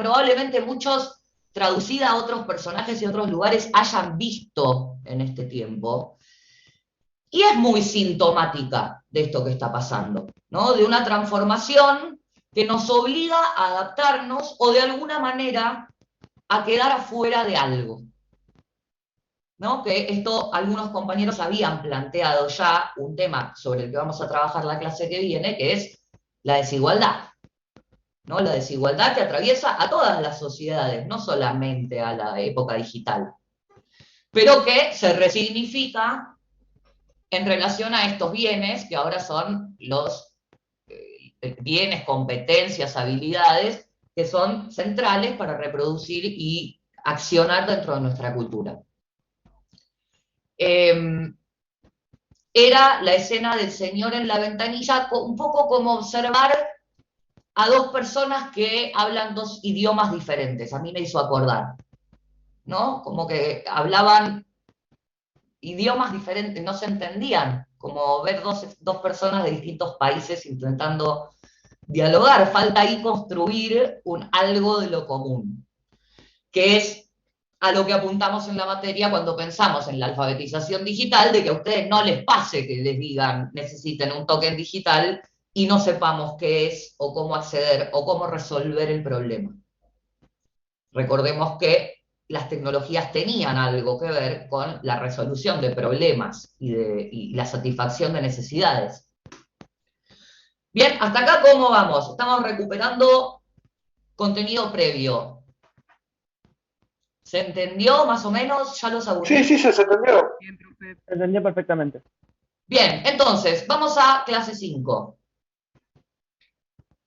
probablemente muchos, traducida a otros personajes y otros lugares, hayan visto en este tiempo. Y es muy sintomática de esto que está pasando, ¿no? De una transformación que nos obliga a adaptarnos o de alguna manera a quedar afuera de algo, ¿no? Que esto algunos compañeros habían planteado ya un tema sobre el que vamos a trabajar la clase que viene, que es la desigualdad, ¿no? La desigualdad que atraviesa a todas las sociedades, no solamente a la época digital, pero que se resignifica en relación a estos bienes, que ahora son los bienes, competencias, habilidades, que son centrales para reproducir y accionar dentro de nuestra cultura. Era la escena del señor en la ventanilla, un poco como observar a dos personas que hablan dos idiomas diferentes. A mí me hizo acordar, ¿no? Como que hablaban idiomas diferentes, no se entendían, como ver dos personas de distintos países intentando dialogar. Falta ahí construir algo de lo común, que es a lo que apuntamos en la materia cuando pensamos en la alfabetización digital, de que a ustedes no les pase que les digan necesiten un token digital y no sepamos qué es, o cómo acceder, o cómo resolver el problema. Recordemos que las tecnologías tenían algo que ver con la resolución de problemas y la satisfacción de necesidades. Bien, hasta acá, ¿cómo vamos? Estamos recuperando contenido previo. ¿Se entendió más o menos? ¿Ya los aburrí? Sí, se entendió. Bien, profe. Se entendió perfectamente. Bien, entonces, vamos a clase 5.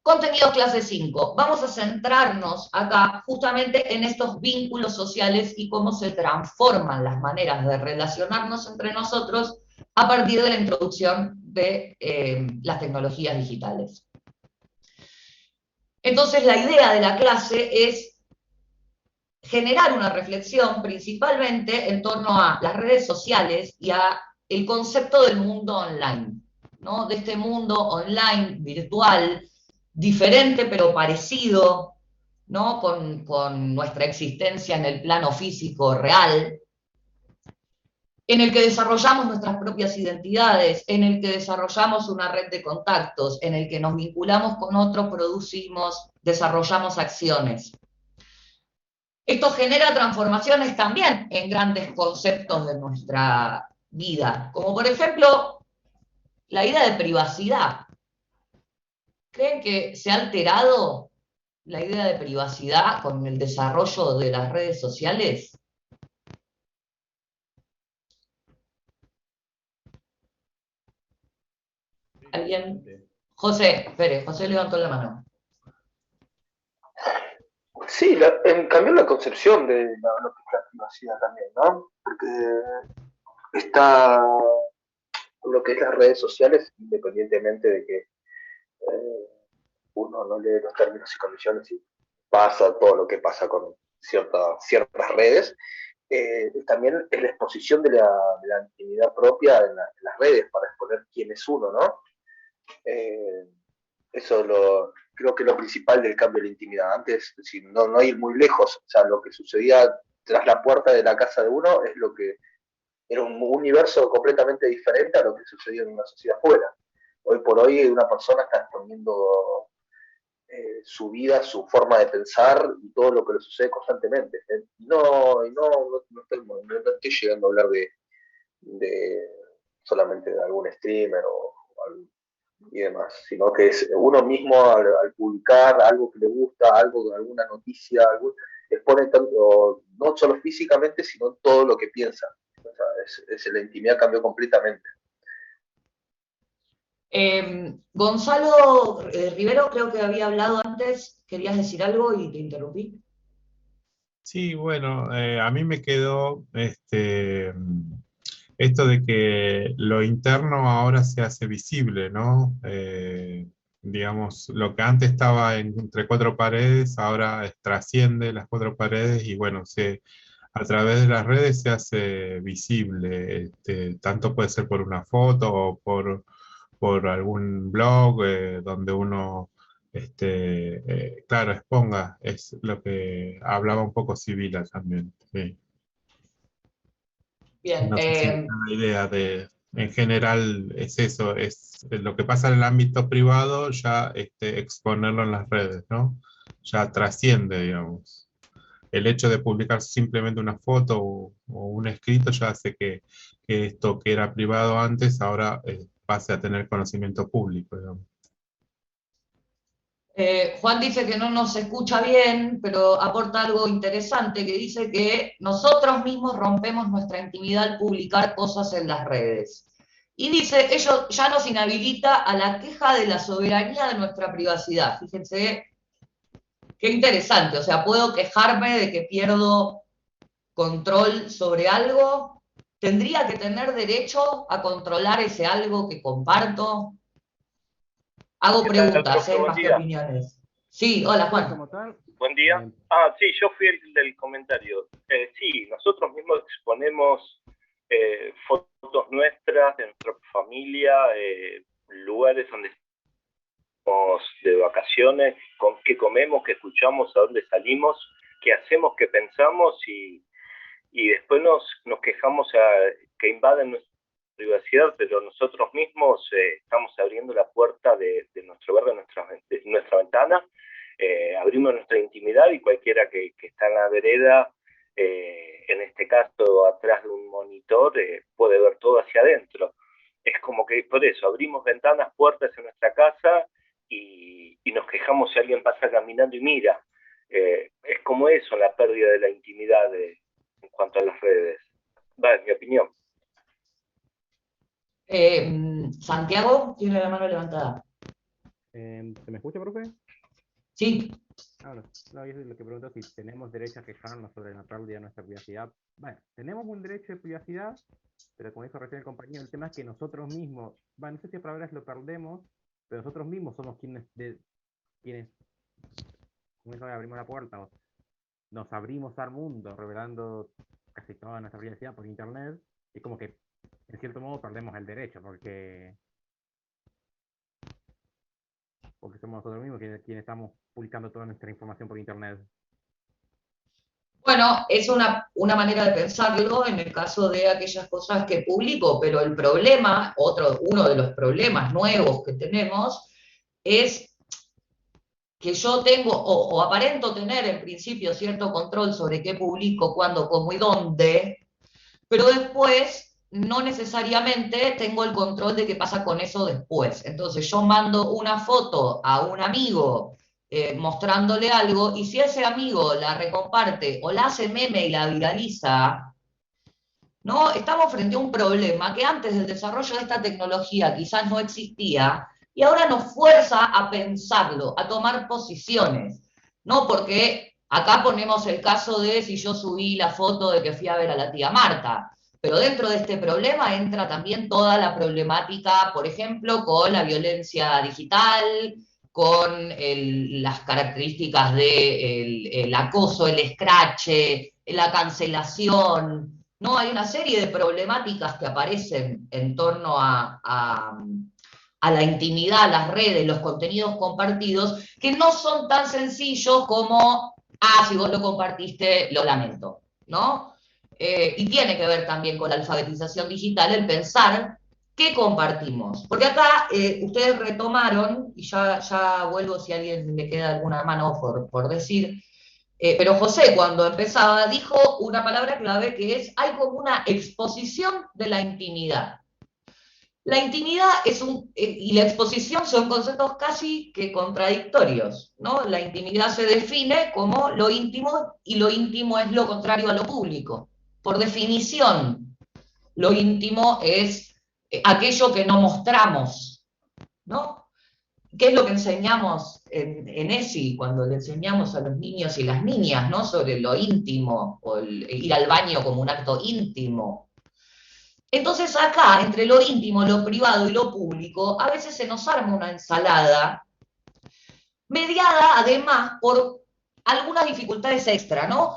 Contenido clase 5. Vamos a centrarnos acá justamente en estos vínculos sociales y cómo se transforman las maneras de relacionarnos entre nosotros a partir de la introducción de las tecnologías digitales. Entonces, la idea de la clase es generar una reflexión principalmente en torno a las redes sociales y a el concepto del mundo online, ¿no? De este mundo online, virtual, diferente pero parecido, ¿no? Con nuestra existencia en el plano físico real, en el que desarrollamos nuestras propias identidades, en el que desarrollamos una red de contactos, en el que nos vinculamos con otros, producimos, desarrollamos acciones. Esto genera transformaciones también en grandes conceptos de nuestra vida, como por ejemplo la idea de privacidad. ¿Creen que se ha alterado la idea de privacidad con el desarrollo de las redes sociales? ¿Alguien? José, espere, José levantó la mano. Sí, cambió la concepción de lo que es la privacidad también, ¿no? Porque está lo que es las redes sociales, independientemente de que uno no lee los términos y condiciones y pasa todo lo que pasa con ciertas redes, también es la exposición de la intimidad propia en las redes para exponer quién es uno, ¿no? Eso creo que es lo principal del cambio de la intimidad. Antes, si no ir muy lejos, o sea, lo que sucedía tras la puerta de la casa de uno es lo que era un universo completamente diferente a lo que sucedía en una sociedad fuera. Hoy por hoy una persona está exponiendo su vida, su forma de pensar y todo lo que le sucede constantemente. No estoy llegando a hablar de solamente de algún streamer y demás, sino que es uno mismo al publicar algo que le gusta, alguna noticia, expone tanto, no solo físicamente, sino todo lo que piensa. O sea, la intimidad cambió completamente. Gonzalo Rivero, creo que había hablado antes, querías decir algo y te interrumpí. Sí, bueno, a mí me quedó esto de que lo interno ahora se hace visible, ¿no? Digamos, lo que antes estaba entre cuatro paredes, ahora trasciende las cuatro paredes y bueno, a través de las redes se hace visible. Tanto puede ser por una foto o por algún blog donde uno claro, exponga, es lo que hablaba un poco Sibila también. Sí. Bien, No sé si me da la idea de, en general, es eso, es lo que pasa en el ámbito privado, ya exponerlo en las redes, ¿no? Ya trasciende, digamos. El hecho de publicar simplemente una foto o un escrito ya hace que esto que era privado antes ahora pase a tener conocimiento público, digamos. Juan dice que no nos escucha bien, pero aporta algo interesante, que dice que nosotros mismos rompemos nuestra intimidad al publicar cosas en las redes. Y dice, ello ya nos inhabilita a la queja de la soberanía de nuestra privacidad. Fíjense qué interesante, o sea, puedo quejarme de que pierdo control sobre algo, ¿tendría que tener derecho a controlar ese algo que comparto? Hago ¿Qué tal, preguntas, profe? Buen más que día. opiniones. Sí, hola Juan. Como tal, Buen día. Sí, yo fui el del comentario. Sí, nosotros mismos exponemos fotos nuestras, de nuestra familia, lugares donde estamos de vacaciones, con qué comemos, qué escuchamos, a dónde salimos, qué hacemos, qué pensamos y después nos quejamos que invaden nuestra privacidad, pero nosotros mismos estamos abriendo la puerta de nuestro hogar, de nuestra ventana, abrimos nuestra intimidad y cualquiera que está en la vereda, en este caso atrás de un monitor, puede ver todo hacia adentro. Es como que por eso abrimos ventanas, puertas en nuestra casa y nos quejamos si alguien pasa caminando y mira. Es como eso, la pérdida de la intimidad en cuanto a las redes. Va, es mi opinión. Santiago tiene la mano levantada. ¿se me escucha, profe? Sí. Ahora, no, yo lo que pregunto es si tenemos derecho a quejarnos sobre la pérdida de nuestra privacidad. Bueno, tenemos un derecho de privacidad, pero como dijo recién el compañero, el tema es que nosotros mismos, bueno, no sé si a palabras lo perdemos, pero nosotros mismos somos quienes como dijo, abrimos la puerta, nos abrimos al mundo, revelando casi toda nuestra privacidad por internet, y como que, en cierto modo, perdemos el derecho, porque somos nosotros mismos quienes estamos publicando toda nuestra información por internet. Bueno, es una manera de pensarlo en el caso de aquellas cosas que publico, pero el problema, uno de los problemas nuevos que tenemos, es que yo tengo o aparento tener en principio cierto control sobre qué publico, cuándo, cómo y dónde, pero después no necesariamente tengo el control de qué pasa con eso después. Entonces yo mando una foto a un amigo mostrándole algo, y si ese amigo la recomparte o la hace meme y la viraliza, ¿no? Estamos frente a un problema que antes del desarrollo de esta tecnología quizás no existía, y ahora nos fuerza a pensarlo, a tomar posiciones, ¿no? Porque acá ponemos el caso de si yo subí la foto de que fui a ver a la tía Marta, pero dentro de este problema entra también toda la problemática, por ejemplo, con la violencia digital, con las características del acoso, el escrache, la cancelación, ¿no? Hay una serie de problemáticas que aparecen en torno a la intimidad, las redes, los contenidos compartidos, que no son tan sencillos como, si vos lo compartiste, lo lamento, ¿no? Y tiene que ver también con la alfabetización digital, el pensar qué compartimos. Porque acá ustedes retomaron, y ya vuelvo si a alguien le queda alguna mano por decir, pero José, cuando empezaba, dijo una palabra clave que es, hay como una exposición de la intimidad. La intimidad y la exposición son conceptos casi que contradictorios, ¿no? La intimidad se define como lo íntimo, y lo íntimo es lo contrario a lo público. Por definición, lo íntimo es aquello que no mostramos, ¿no? ¿Qué es lo que enseñamos en ESI cuando le enseñamos a los niños y las niñas, ¿no? Sobre lo íntimo, o ir al baño como un acto íntimo? Entonces acá, entre lo íntimo, lo privado y lo público, a veces se nos arma una ensalada, mediada además por algunas dificultades extra, ¿no?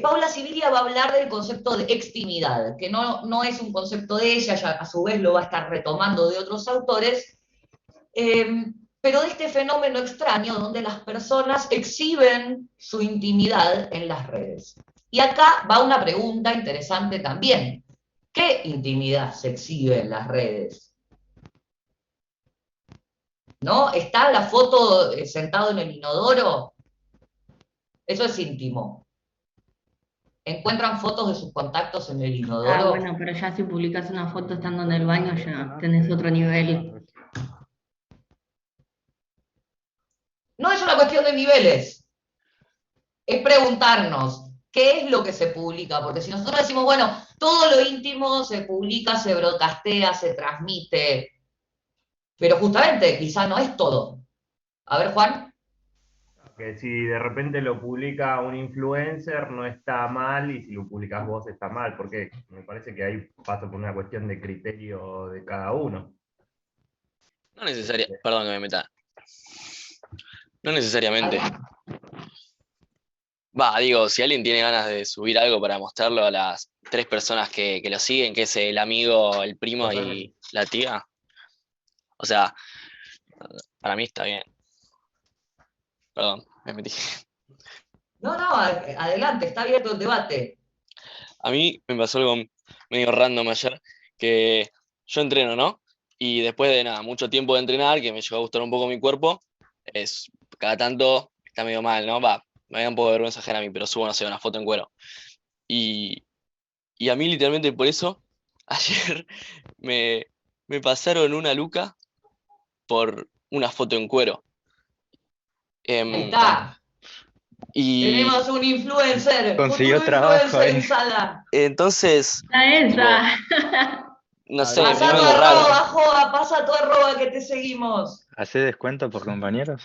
Paula Sibilia va a hablar del concepto de extimidad, que no es un concepto de ella, a su vez lo va a estar retomando de otros autores, pero pero de este fenómeno extraño donde las personas exhiben su intimidad en las redes. Y acá va una pregunta interesante también. ¿Qué intimidad se exhibe en las redes? ¿No? ¿Está la foto sentado en el inodoro? Eso es íntimo. ¿Encuentran fotos de sus contactos en el inodoro? Bueno, pero ya si publicas una foto estando en el baño ya tenés otro nivel. No es una cuestión de niveles. Es preguntarnos, ¿qué es lo que se publica? Porque si nosotros decimos, bueno, todo lo íntimo se publica, se broadcastea, se transmite, pero justamente quizá no es todo. A ver, Juan. Que si de repente lo publica un influencer no está mal, y si lo publicas vos está mal, porque me parece que ahí pasa por una cuestión de criterio de cada uno. No necesariamente, perdón que me meta. No necesariamente. Digo, si alguien tiene ganas de subir algo para mostrarlo a las 3 personas que lo siguen, que es el amigo, el primo y la tía, o sea, para mí está bien. Perdón, me metí. No, adelante, está abierto el debate. A mí me pasó algo medio random ayer, que yo entreno, ¿no? Y después de mucho tiempo de entrenar, que me llegó a gustar un poco mi cuerpo, cada tanto está medio mal, ¿no? Me da un poco de vergüenza ajena a mí, pero subo, no sé, una foto en cuero. Y a mí literalmente por eso, ayer me pasaron una luca por una foto en cuero. Ahí está. Tenemos un influencer. Consiguió trabajo ahí. Entonces, ¡Esa! no sé, pasa tu arroba, Joa, pasa tu arroba que te seguimos. ¿Hace descuento por compañeros?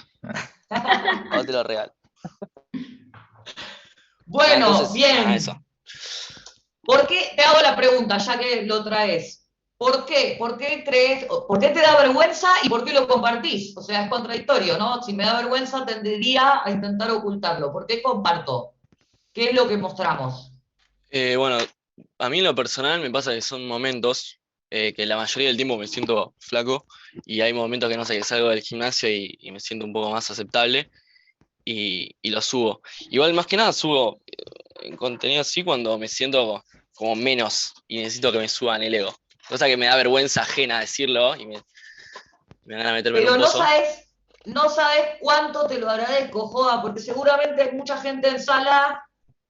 No te lo regalo. Bueno, entonces, bien. Eso. ¿Por qué? Te hago la pregunta, ya que lo traes. ¿Por qué? ¿Por qué crees? ¿Por qué te da vergüenza y por qué lo compartís? O sea, es contradictorio, ¿no? Si me da vergüenza, tendería a intentar ocultarlo. ¿Por qué comparto? ¿Qué es lo que mostramos? Bueno, a mí en lo personal me pasa que son momentos que la mayoría del tiempo me siento flaco, y hay momentos que no sé, que salgo del gimnasio y me siento un poco más aceptable y lo subo. Igual más que nada subo contenido así cuando me siento como menos y necesito que me suban el ego. Cosa que me da vergüenza ajena decirlo y me van a meterme en un pozo. No sabes cuánto te lo agradezco, Joa, porque seguramente hay mucha gente en sala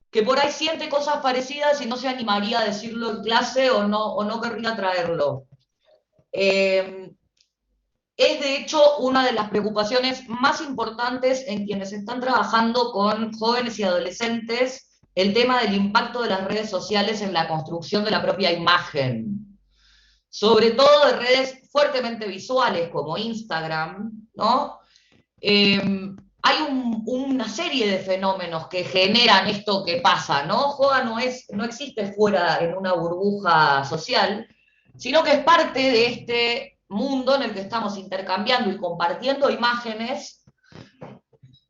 que por ahí siente cosas parecidas y no se animaría a decirlo en clase o no querría traerlo. Es de hecho una de las preocupaciones más importantes en quienes están trabajando con jóvenes y adolescentes, el tema del impacto de las redes sociales en la construcción de la propia imagen. Sobre todo de redes fuertemente visuales como Instagram, ¿no? Hay una serie de fenómenos que generan esto que pasa, ¿no? Joa no existe fuera en una burbuja social, sino que es parte de este mundo en el que estamos intercambiando y compartiendo imágenes,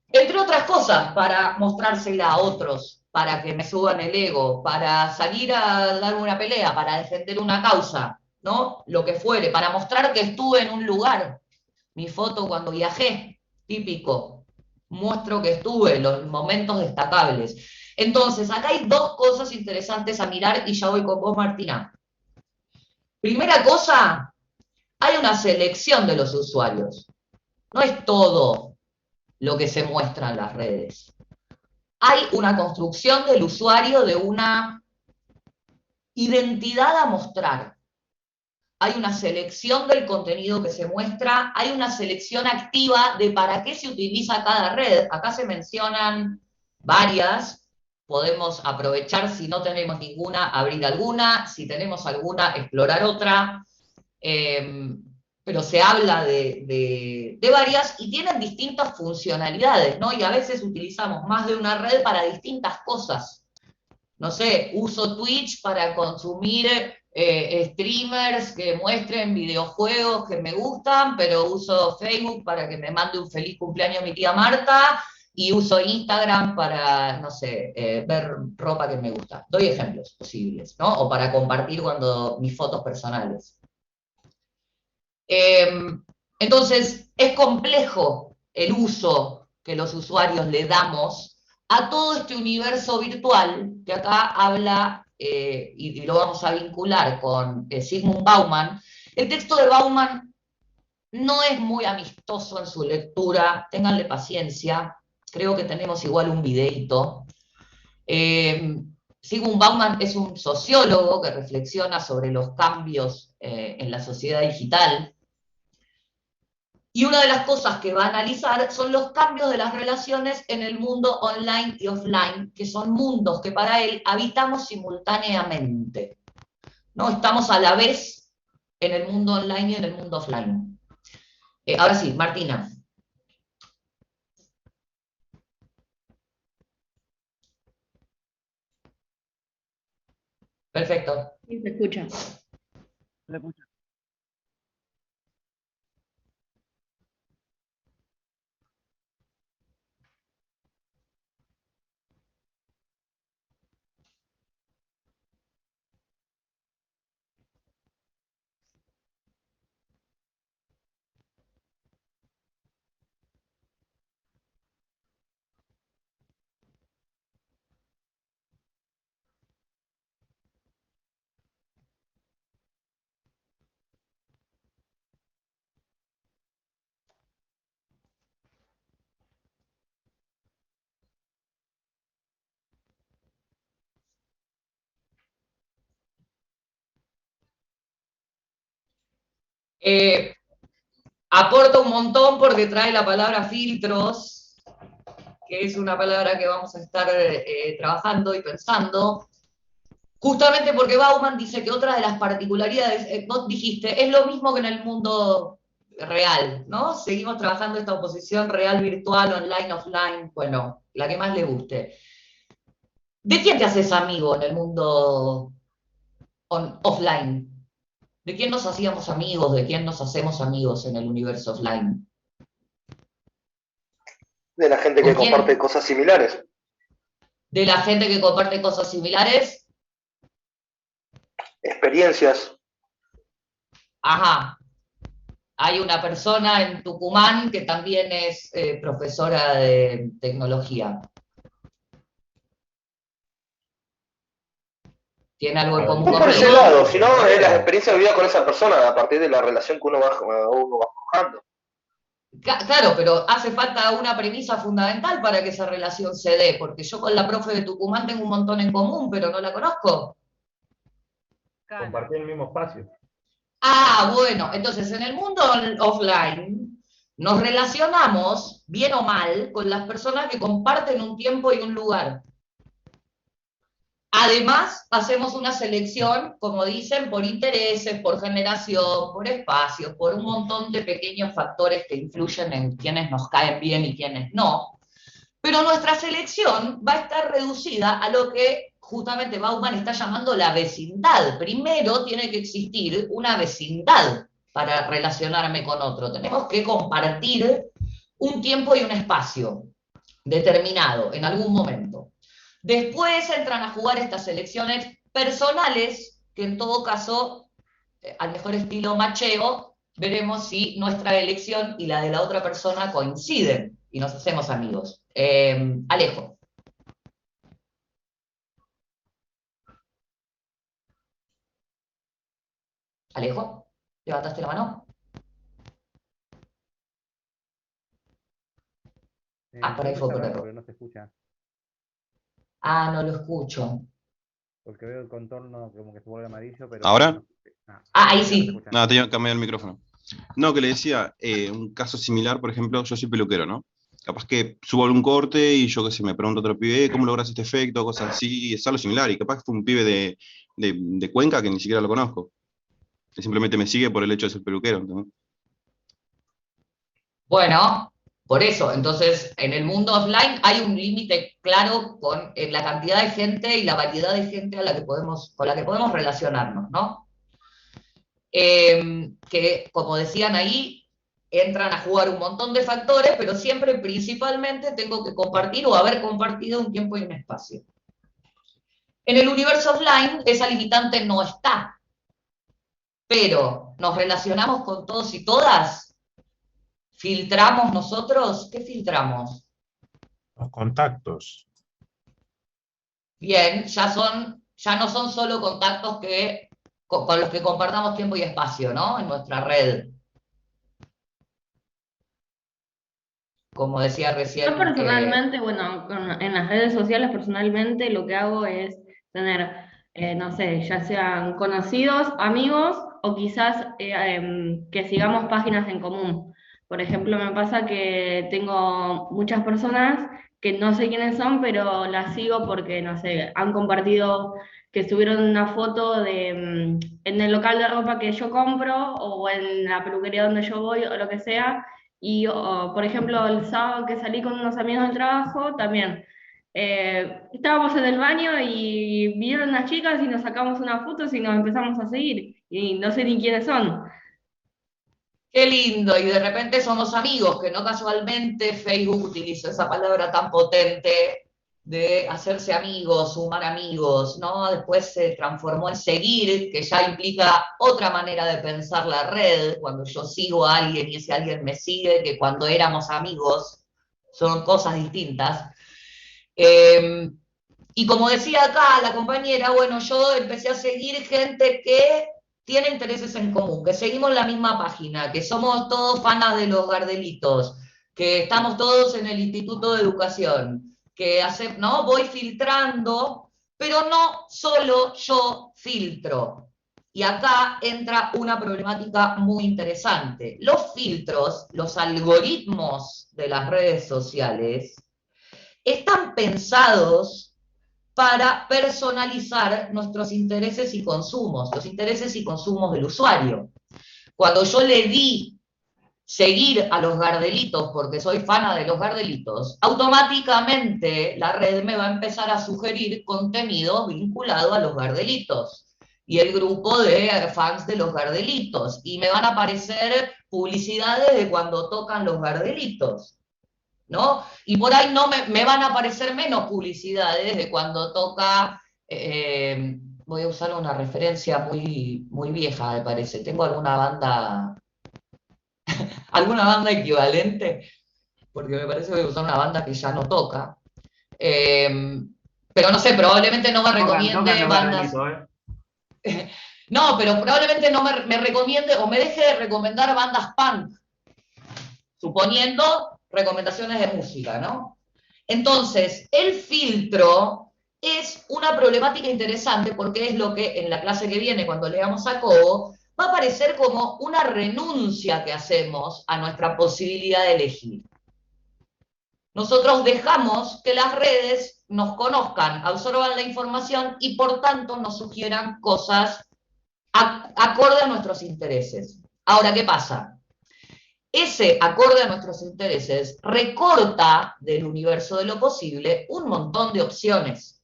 entre otras cosas, para mostrársela a otros, para que me suban el ego, para salir a dar una pelea, para defender una causa, ¿no? Lo que fuere, para mostrar que estuve en un lugar. Mi foto cuando viajé, típico. Muestro que estuve, los momentos destacables. Entonces, acá hay 2 cosas interesantes a mirar y ya voy con vos, Martina. Primera cosa, hay una selección de los usuarios. No es todo lo que se muestra en las redes. Hay una construcción del usuario de una identidad a mostrar. Hay una selección del contenido que se muestra, hay una selección activa de para qué se utiliza cada red. Acá se mencionan varias, podemos aprovechar, si no tenemos ninguna, abrir alguna, si tenemos alguna, explorar otra, pero se habla de varias y tienen distintas funcionalidades, ¿no? Y a veces utilizamos más de una red para distintas cosas. No sé, uso Twitch para consumir streamers que muestren videojuegos que me gustan, pero uso Facebook para que me mande un feliz cumpleaños a mi tía Marta, y uso Instagram para, no sé, ver ropa que me gusta. Doy ejemplos posibles, ¿no? O para compartir mis fotos personales. Entonces, es complejo el uso que los usuarios le damos a todo este universo virtual, que acá habla, y lo vamos a vincular con Zygmunt Bauman. El texto de Bauman no es muy amistoso en su lectura, ténganle paciencia, creo que tenemos igual un videíto. Zygmunt Bauman es un sociólogo que reflexiona sobre los cambios en la sociedad digital, y una de las cosas que va a analizar son los cambios de las relaciones en el mundo online y offline, que son mundos que para él habitamos simultáneamente. ¿No? Estamos a la vez en el mundo online y en el mundo offline. Ahora sí, Martina. Perfecto. Sí, se escucha. Aporta un montón porque trae la palabra filtros, que es una palabra que vamos a estar trabajando y pensando, justamente porque Bauman dice que otra de las particularidades, vos dijiste, es lo mismo que en el mundo real, ¿no? Seguimos trabajando esta oposición real-virtual, online-offline, bueno, la que más le guste. ¿De quién te haces amigo en el mundo offline? ¿De quién nos hacíamos amigos? ¿De quién nos hacemos amigos en el universo offline? De la gente que comparte cosas similares. De la gente que comparte cosas similares. Experiencias. Ajá. Hay una persona en Tucumán que también es profesora de tecnología. ¿Tiene algo en común No por ese lado, sino de las experiencias vividas con esa persona a partir de la relación que uno va forjando. Claro, pero hace falta una premisa fundamental para que esa relación se dé, porque yo con la profe de Tucumán tengo un montón en común, pero no la conozco. Compartir el mismo espacio. Ah, bueno, entonces en el mundo offline nos relacionamos, bien o mal, con las personas que comparten un tiempo y un lugar. Además, hacemos una selección, como dicen, por intereses, por generación, por espacios, por un montón de pequeños factores que influyen en quienes nos caen bien y quienes no. Pero nuestra selección va a estar reducida a lo que justamente Bauman está llamando la vecindad. Primero tiene que existir una vecindad para relacionarme con otro. Tenemos que compartir un tiempo y un espacio determinado en algún momento. Después entran a jugar estas elecciones personales, que en todo caso, al mejor estilo macheo, veremos si nuestra elección y la de la otra persona coinciden y nos hacemos amigos. Alejo. Alejo, ¿levantaste la mano? Por ahí fue por error. Pero no se escucha. Ah, no lo escucho. Porque veo el contorno como que se vuelve amarillo, pero... ¿Ahora? Ahí sí. No, tenía que cambiar el micrófono. No, que le decía, un caso similar, por ejemplo, yo soy peluquero, ¿no? Capaz que subo algún corte y yo qué sé, me pregunto a otro pibe, ¿cómo logras este efecto? Cosas así, es algo similar. Y capaz que fue un pibe de Cuenca que ni siquiera lo conozco. Que simplemente me sigue por el hecho de ser peluquero, ¿no? Bueno, por eso, entonces, en el mundo offline hay un límite claro con la cantidad de gente y la variedad de gente con la que podemos relacionarnos, ¿no? Que, como decían ahí, entran a jugar un montón de factores, pero siempre, principalmente, tengo que compartir o haber compartido un tiempo y un espacio. En el universo offline, esa limitante no está, pero nos relacionamos con todos y todas. ¿Filtramos nosotros? ¿Qué filtramos? Los contactos. Bien, ya no son solo contactos con los que compartamos tiempo y espacio, ¿no? En nuestra red. Como decía recién. Yo personalmente, bueno, en las redes sociales personalmente lo que hago es tener, no sé, ya sean conocidos, amigos o quizás que sigamos páginas en común. Por ejemplo, me pasa que tengo muchas personas que no sé quiénes son, pero las sigo porque, no sé, han compartido que subieron una foto en el local de ropa que yo compro o en la peluquería donde yo voy o lo que sea. Y, por ejemplo, el sábado que salí con unos amigos del trabajo, también estábamos en el baño y vieron unas chicas y nos sacamos unas fotos y nos empezamos a seguir. Y no sé ni quiénes son. Qué lindo, y de repente somos amigos, que no casualmente Facebook utilizó esa palabra tan potente de hacerse amigos, sumar amigos, ¿no? Después se transformó en seguir, que ya implica otra manera de pensar la red, cuando yo sigo a alguien y ese alguien me sigue, que cuando éramos amigos, son cosas distintas. Y como decía acá la compañera, bueno, yo empecé a seguir gente que tiene intereses en común, que seguimos la misma página, que somos todos fanas de los Gardelitos, que estamos todos en el Instituto de Educación, ¿no? Voy filtrando, pero no solo yo filtro. Y acá entra una problemática muy interesante. Los filtros, los algoritmos de las redes sociales, están pensados para personalizar nuestros intereses y consumos, los intereses y consumos del usuario. Cuando yo le di seguir a los Gardelitos porque soy fana de los Gardelitos, automáticamente la red me va a empezar a sugerir contenido vinculado a los Gardelitos y el grupo de fans de los Gardelitos, y me van a aparecer publicidades de cuando tocan los Gardelitos, ¿no? Y por ahí no me van a aparecer menos publicidades de cuando toca, voy a usar una referencia muy, muy vieja, me parece. ¿Tengo alguna banda equivalente? Porque me parece que voy a usar una banda que ya no toca. Pero no sé, probablemente no me recomiende bandas. No, pero probablemente no me recomiende o me deje de recomendar bandas punk, suponiendo recomendaciones de música, ¿no? Entonces, el filtro es una problemática interesante porque es lo que en la clase que viene, cuando leamos a Cobo, va a aparecer como una renuncia que hacemos a nuestra posibilidad de elegir. Nosotros dejamos que las redes nos conozcan, absorban la información y por tanto nos sugieran cosas acorde a nuestros intereses. Ahora, ¿qué pasa? Ese acorde a nuestros intereses recorta del universo de lo posible un montón de opciones,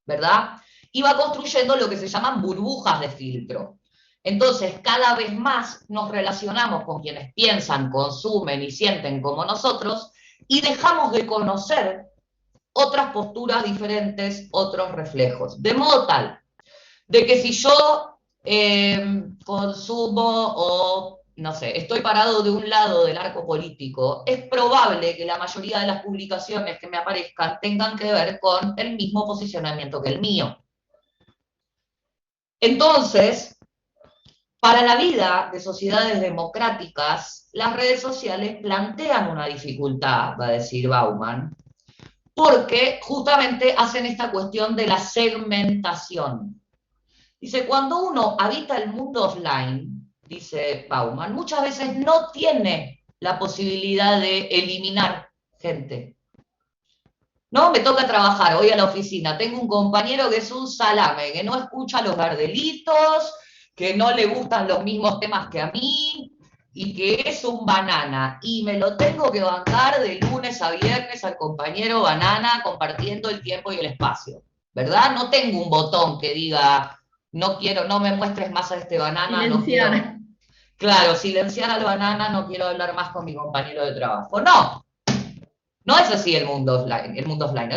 ¿verdad? Y va construyendo lo que se llaman burbujas de filtro. Entonces, cada vez más nos relacionamos con quienes piensan, consumen y sienten como nosotros y dejamos de conocer otras posturas diferentes, otros reflejos. De modo tal de que si yo consumo o, no sé, estoy parado de un lado del arco político, es probable que la mayoría de las publicaciones que me aparezcan tengan que ver con el mismo posicionamiento que el mío. Entonces, para la vida de sociedades democráticas, las redes sociales plantean una dificultad, va a decir Bauman, porque justamente hacen esta cuestión de la segmentación. Dice, cuando uno habita el mundo offline, dice Bauman, muchas veces no tiene la posibilidad de eliminar gente. No, me toca trabajar hoy a la oficina, tengo un compañero que es un salame, que no escucha los Gardelitos, que no le gustan los mismos temas que a mí, y que es un banana, y me lo tengo que bancar de lunes a viernes al compañero banana compartiendo el tiempo y el espacio, ¿verdad? No tengo un botón que diga, no quiero, no me muestres más a este banana, silenciar. No quiero. Claro, silenciar al banana, no quiero hablar más con mi compañero de trabajo. No, no es así el mundo offline. En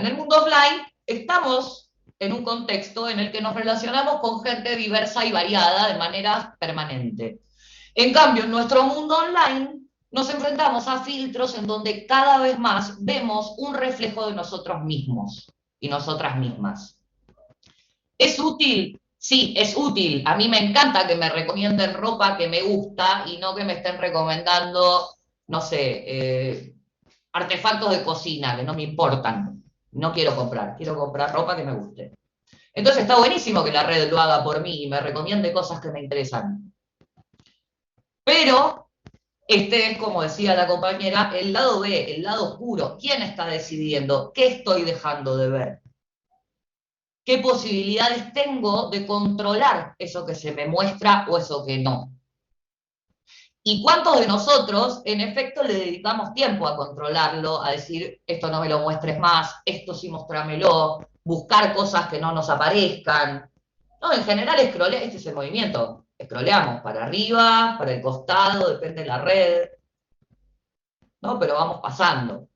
el mundo offline estamos en un contexto en el que nos relacionamos con gente diversa y variada de manera permanente. En cambio, en nuestro mundo online nos enfrentamos a filtros en donde cada vez más vemos un reflejo de nosotros mismos y nosotras mismas. ¿Es útil? Sí, es útil. A mí me encanta que me recomienden ropa que me gusta y no que me estén recomendando, no sé, artefactos de cocina que no me importan. No quiero comprar ropa que me guste. Entonces está buenísimo que la red lo haga por mí y me recomiende cosas que me interesan. Pero este es, como decía la compañera, el lado B, el lado oscuro. ¿Quién está decidiendo? ¿Qué estoy dejando de ver? ¿Qué posibilidades tengo de controlar eso que se me muestra o eso que no? ¿Y cuántos de nosotros, en efecto, le dedicamos tiempo a controlarlo, a decir, esto no me lo muestres más, esto sí mostrámelo, buscar cosas que no nos aparezcan? No, en general, este es el movimiento. Scrolleamos para arriba, para el costado, depende de la red, ¿no? Pero vamos pasando.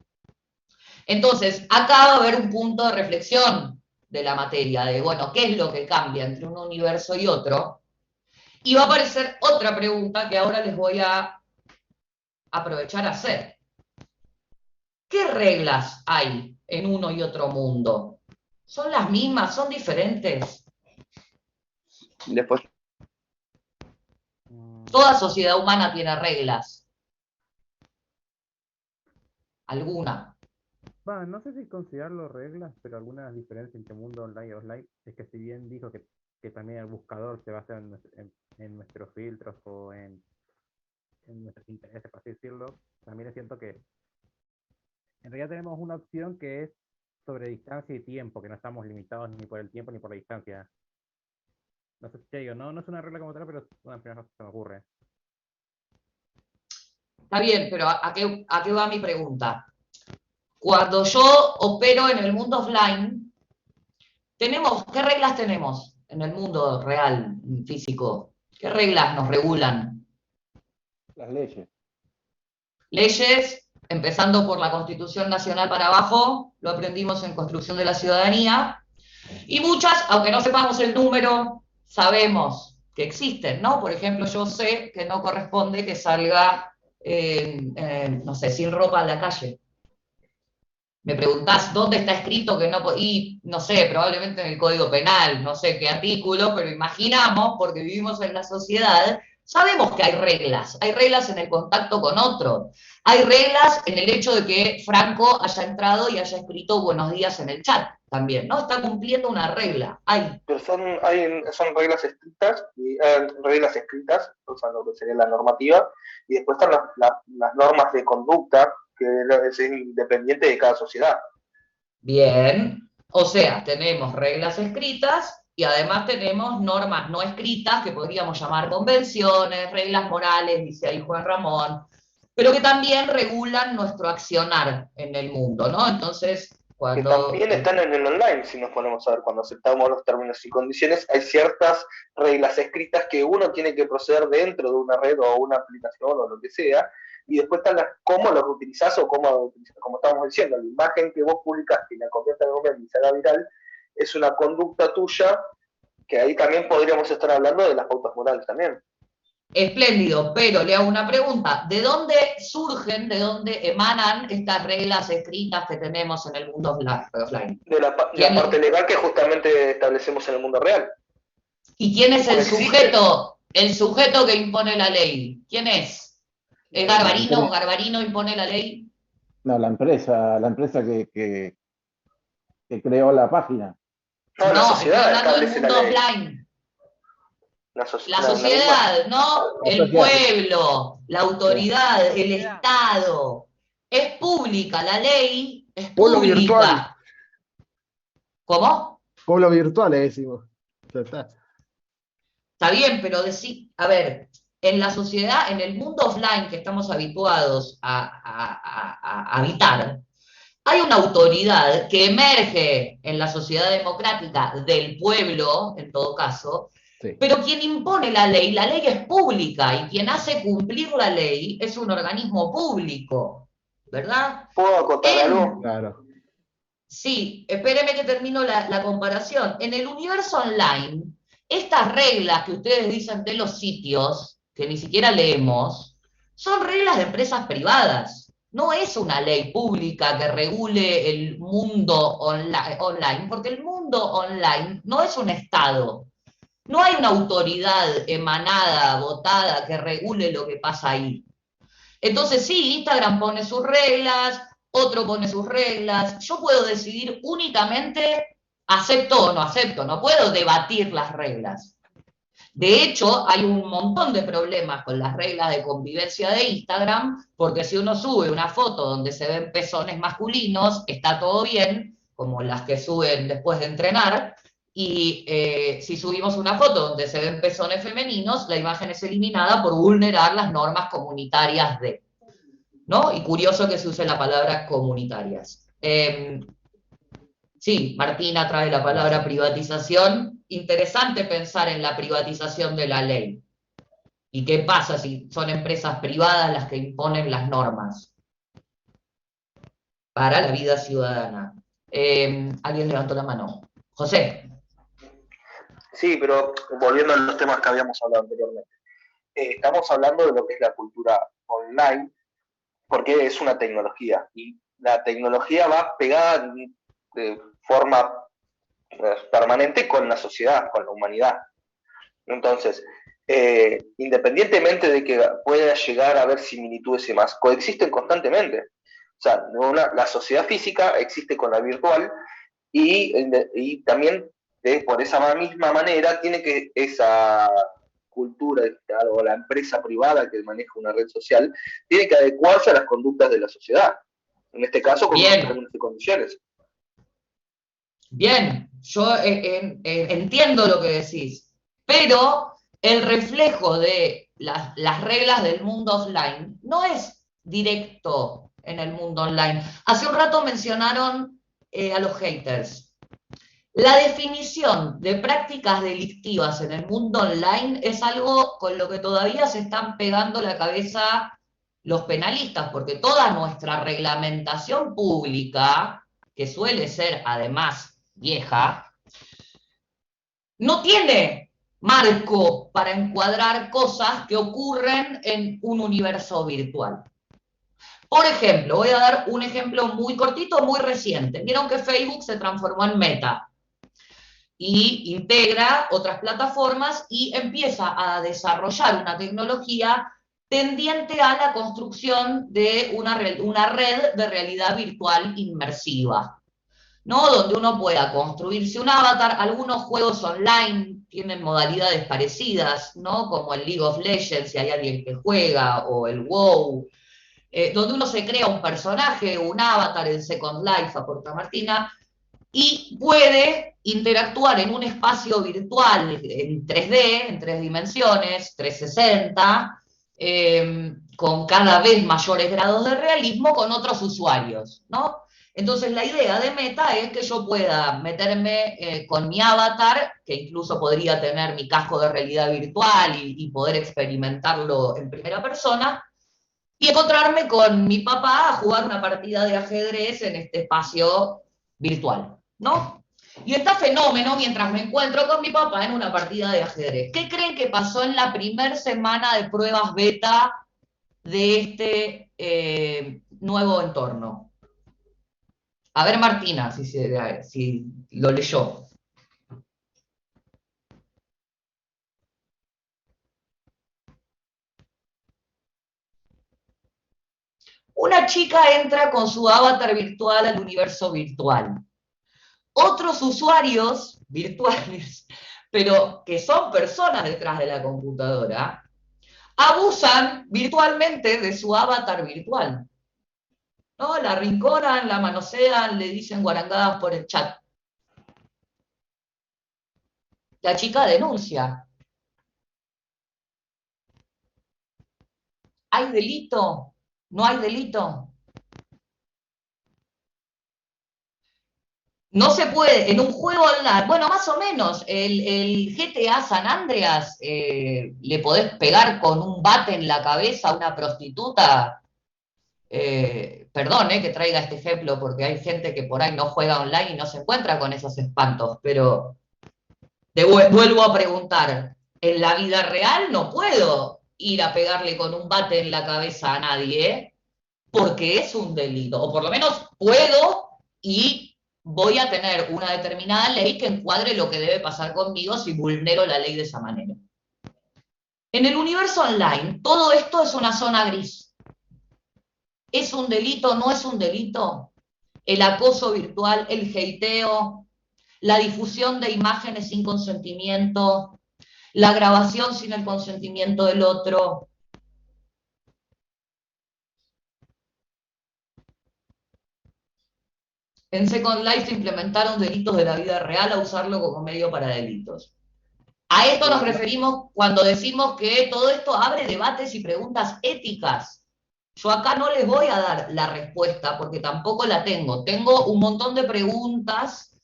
Entonces, acá va a haber un punto de reflexión de la materia, de, bueno, ¿qué es lo que cambia entre un universo y otro? Y va a aparecer otra pregunta que ahora les voy a aprovechar a hacer. ¿Qué reglas hay en uno y otro mundo? ¿Son las mismas? ¿Son diferentes? Después, Toda sociedad humana tiene reglas. ¿Alguna? Bueno, no sé si considerarlo reglas, pero algunas diferencias entre mundo online y offline es que si bien dijo que también el buscador se basa en nuestros filtros o en nuestros intereses, por así decirlo, también es cierto que en realidad tenemos una opción que es sobre distancia y tiempo, que no estamos limitados ni por el tiempo ni por la distancia. No sé si te digo, no es una regla como tal, pero es una primera cosa que se me ocurre. Está bien, pero ¿a qué va mi pregunta? Cuando yo opero en el mundo offline, ¿qué reglas tenemos en el mundo real, físico? ¿Qué reglas nos regulan? Las leyes. Leyes, empezando por la Constitución Nacional para abajo, lo aprendimos en Construcción de la Ciudadanía, y muchas, aunque no sepamos el número, sabemos que existen, ¿no? Por ejemplo, yo sé que no corresponde que salga, no sé, sin ropa a la calle. Me preguntás dónde está escrito que no, y no sé, probablemente en el Código Penal, no sé qué artículo, pero imaginamos, porque vivimos en la sociedad, sabemos que hay reglas en el contacto con otro, hay reglas en el hecho de que Franco haya entrado y haya escrito buenos días en el chat también, ¿no? Está cumpliendo una regla, pero son reglas estrictas, reglas escritas, o sea, lo que sería la normativa, y después están las normas de conducta, que es independiente de cada sociedad. Bien, o sea, tenemos reglas escritas y además tenemos normas no escritas que podríamos llamar convenciones, reglas morales, dice ahí Juan Ramón, pero que también regulan nuestro accionar en el mundo, ¿no? Entonces, que también están en el online, si nos ponemos a ver, cuando aceptamos los términos y condiciones, hay ciertas reglas escritas que uno tiene que proceder dentro de una red o una aplicación o lo que sea, y después están cómo los utilizás o como estamos diciendo, la imagen que vos publicaste y la conviertas en un y se haga viral, es una conducta tuya, que ahí también podríamos estar hablando de las pautas morales también. Espléndido, pero le hago una pregunta. ¿De dónde surgen, de dónde emanan estas reglas escritas que tenemos en el mundo offline? De la parte legal que justamente establecemos en el mundo real. ¿Y quién es el sujeto? El sujeto que impone la ley. ¿Quién es? ¿Es Garbarino? ¿Garbarino impone la ley? No, la empresa que creó la página. No, la sociedad estoy hablando del mundo offline. La sociedad, ¿no? El pueblo, la autoridad, el Estado. Es pública, la ley es pueblo pública. Virtual. ¿Cómo? Pueblo virtual, le decimos. Ya está. Está bien, pero a ver, en la sociedad, en el mundo offline que estamos habituados a habitar, hay una autoridad que emerge en la sociedad democrática del pueblo, en todo caso, sí. Pero quien impone la ley es pública, y quien hace cumplir la ley es un organismo público, ¿verdad? ¿Puedo acotar algo? Claro. Sí, espéreme que termino la comparación. En el universo online, estas reglas que ustedes dicen de los sitios, que ni siquiera leemos, son reglas de empresas privadas. No es una ley pública que regule el mundo online, porque el mundo online no es un Estado. No hay una autoridad emanada, votada, que regule lo que pasa ahí. Entonces sí, Instagram pone sus reglas, otro pone sus reglas. Yo puedo decidir únicamente acepto o no acepto, no puedo debatir las reglas. De hecho, hay un montón de problemas con las reglas de convivencia de Instagram, porque si uno sube una foto donde se ven pezones masculinos, está todo bien, como las que suben después de entrenar, y si subimos una foto donde se ven pezones femeninos, la imagen es eliminada por vulnerar las normas comunitarias de, ¿no? Y curioso que se use la palabra comunitarias. Sí, Martina trae la palabra privatización. Interesante pensar en la privatización de la ley. ¿Y qué pasa si son empresas privadas las que imponen las normas para la vida ciudadana? ¿Alguien levantó la mano? José. Sí, pero volviendo a los temas que habíamos hablado anteriormente. Estamos hablando de lo que es la cultura online, porque es una tecnología, y la tecnología va pegada de forma permanente con la sociedad, con la humanidad. Entonces, independientemente de que pueda llegar a haber similitudes y demás, coexisten constantemente. O sea, la sociedad física existe con la virtual y también por esa misma manera tiene que esa cultura o la empresa privada que maneja una red social tiene que adecuarse a las conductas de la sociedad. En este caso, con unos términos y condiciones. Bien, yo entiendo lo que decís, pero el reflejo de las reglas del mundo offline no es directo en el mundo online. Hace un rato mencionaron a los haters. La definición de prácticas delictivas en el mundo online es algo con lo que todavía se están pegando la cabeza los penalistas, porque toda nuestra reglamentación pública, que suele ser además vieja, no tiene marco para encuadrar cosas que ocurren en un universo virtual. Por ejemplo, voy a dar un ejemplo muy cortito, muy reciente. Vieron que Facebook se transformó en Meta y integra otras plataformas y empieza a desarrollar una tecnología tendiente a la construcción de una red de realidad virtual inmersiva, ¿no? Donde uno pueda construirse un avatar. Algunos juegos online tienen modalidades parecidas, ¿no? Como el League of Legends, si hay alguien que juega, o el WoW, donde uno se crea un personaje, un avatar, en Second Life, aporta Martina, y puede interactuar en un espacio virtual en 3D, en 3 dimensiones, 360, con cada vez mayores grados de realismo con otros usuarios, ¿no? Entonces la idea de Meta es que yo pueda meterme con mi avatar, que incluso podría tener mi casco de realidad virtual y poder experimentarlo en primera persona, y encontrarme con mi papá a jugar una partida de ajedrez en este espacio virtual, ¿no? Y está fenómeno mientras me encuentro con mi papá en una partida de ajedrez. ¿Qué creen que pasó en la primera semana de pruebas beta de este nuevo entorno? A ver, Martina, si lo leyó. Una chica entra con su avatar virtual al universo virtual. Otros usuarios virtuales, pero que son personas detrás de la computadora, abusan virtualmente de su avatar virtual, ¿no? La arrinconan, la manosean, le dicen guarangadas por el chat. La chica denuncia. ¿Hay delito? ¿No hay delito? No se puede, en un juego online, bueno, más o menos, el GTA San Andreas, le podés pegar con un bate en la cabeza a una prostituta. Perdón que traiga este ejemplo, porque hay gente que por ahí no juega online y no se encuentra con esos espantos, pero vuelvo a preguntar, en la vida real no puedo ir a pegarle con un bate en la cabeza a nadie, porque es un delito, o por lo menos puedo y voy a tener una determinada ley que encuadre lo que debe pasar conmigo si vulnero la ley de esa manera. En el universo online, todo esto es una zona gris. ¿Es un delito? ¿No es un delito? El acoso virtual, el hateo, la difusión de imágenes sin consentimiento, la grabación sin el consentimiento del otro. En Second Life se implementaron delitos de la vida real a usarlo como medio para delitos. A esto nos referimos cuando decimos que todo esto abre debates y preguntas éticas. Yo acá no les voy a dar la respuesta porque tampoco la tengo. Tengo un montón de preguntas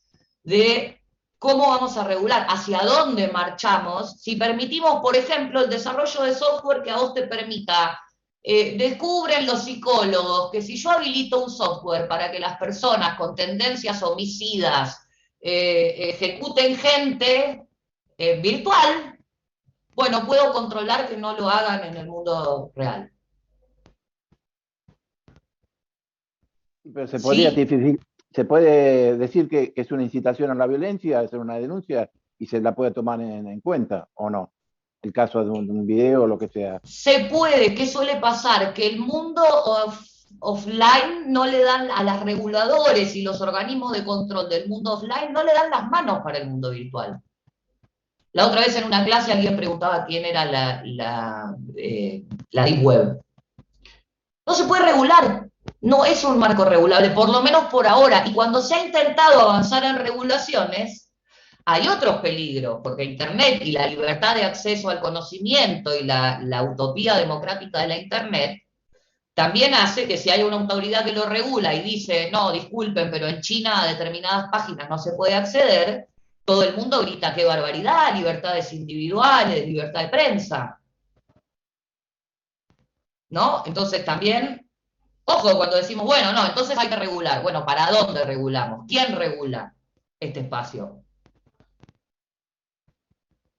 de cómo vamos a regular, hacia dónde marchamos, si permitimos, por ejemplo, el desarrollo de software que a vos te permita. Descubren los psicólogos que si yo habilito un software para que las personas con tendencias homicidas ejecuten gente virtual, bueno, puedo controlar que no lo hagan en el mundo real. Pero se podría se puede decir que es una incitación a la violencia, es una denuncia y se la puede tomar en cuenta, ¿o no? El caso de un video o lo que sea. Se puede, ¿qué suele pasar? Que el mundo offline no le dan a los reguladores y los organismos de control del mundo offline, no le dan las manos para el mundo virtual. La otra vez en una clase alguien preguntaba quién era la Deep Web. No se puede regular, no es un marco regulable, por lo menos por ahora. Y cuando se ha intentado avanzar en regulaciones, hay otros peligros, porque Internet y la libertad de acceso al conocimiento y la utopía democrática de la Internet también hace que si hay una autoridad que lo regula y dice, no, disculpen, pero en China a determinadas páginas no se puede acceder, todo el mundo grita, qué barbaridad, libertades individuales, libertad de prensa. ¿No? Entonces también, ojo, cuando decimos, bueno, no, entonces hay que regular. Bueno, ¿para dónde regulamos? ¿Quién regula este espacio?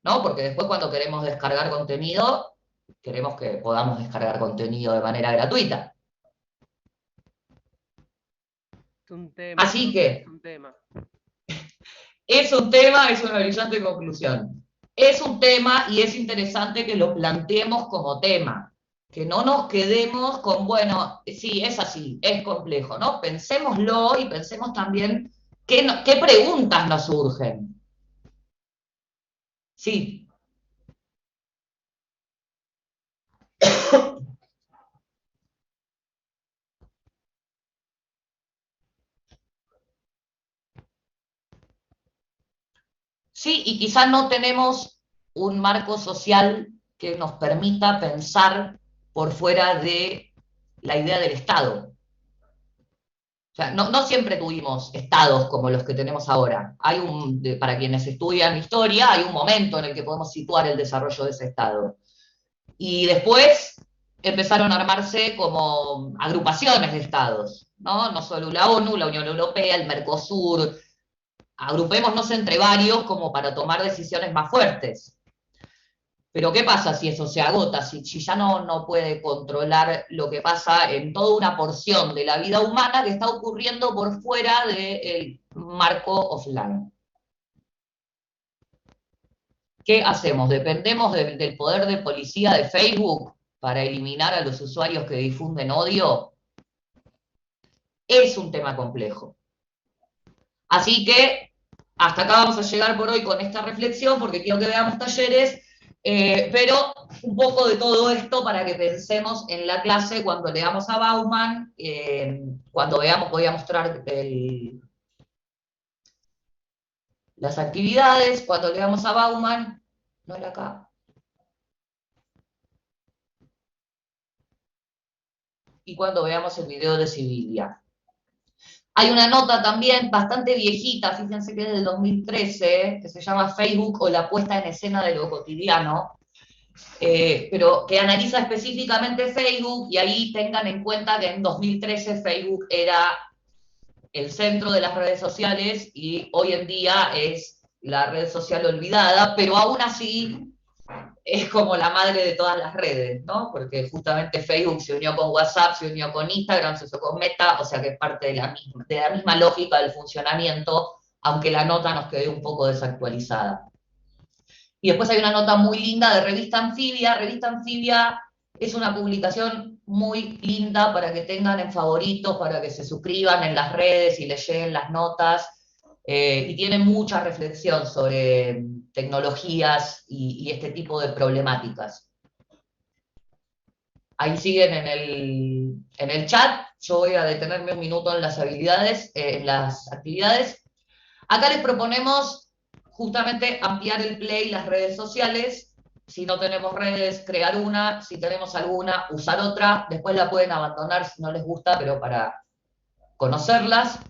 ¿No? Porque después cuando queremos descargar contenido, queremos que podamos descargar contenido de manera gratuita. Es un tema. Así que, es un tema, es una brillante conclusión. Es un tema y es interesante que lo planteemos como tema. Que no nos quedemos con, bueno, sí, es así, es complejo, ¿no? Pensémoslo y pensemos también qué preguntas nos surgen. Sí. Sí, y quizás no tenemos un marco social que nos permita pensar por fuera de la idea del Estado. O sea, no siempre tuvimos estados como los que tenemos ahora. Para quienes estudian historia, hay un momento en el que podemos situar el desarrollo de ese Estado. Y después empezaron a armarse como agrupaciones de estados, ¿no? No solo la ONU, la Unión Europea, el Mercosur. Agrupémonos entre varios como para tomar decisiones más fuertes. Pero ¿qué pasa si eso se agota? Si ya no puede controlar lo que pasa en toda una porción de la vida humana que está ocurriendo por fuera del marco offline. ¿Qué hacemos? ¿Dependemos del poder de policía de Facebook para eliminar a los usuarios que difunden odio? Es un tema complejo. Así que hasta acá vamos a llegar por hoy con esta reflexión, porque quiero que veamos talleres, pero un poco de todo esto para que pensemos en la clase cuando leamos a Bauman, cuando veamos, voy a mostrar las actividades, cuando leamos a Bauman, no era acá. Y cuando veamos el video de Sibilia. Hay una nota también bastante viejita, fíjense que es del 2013, que se llama Facebook o la puesta en escena de lo cotidiano, pero que analiza específicamente Facebook, y ahí tengan en cuenta que en 2013 Facebook era el centro de las redes sociales y hoy en día es la red social olvidada, pero aún así es como la madre de todas las redes, ¿no? Porque justamente Facebook se unió con WhatsApp, se unió con Instagram, se unió con Meta, o sea que es parte de la misma lógica del funcionamiento, aunque la nota nos quede un poco desactualizada. Y después hay una nota muy linda de Revista Anfibia. Revista Anfibia es una publicación muy linda para que tengan en favoritos, para que se suscriban en las redes y les lleguen las notas. Y tiene mucha reflexión sobre tecnologías y este tipo de problemáticas. Ahí siguen en el chat. Yo voy a detenerme un minuto en las habilidades, en las actividades. Acá les proponemos justamente ampliar el play, las redes sociales. Si no tenemos redes, crear una. Si tenemos alguna, usar otra. Después la pueden abandonar si no les gusta, pero para conocerlas.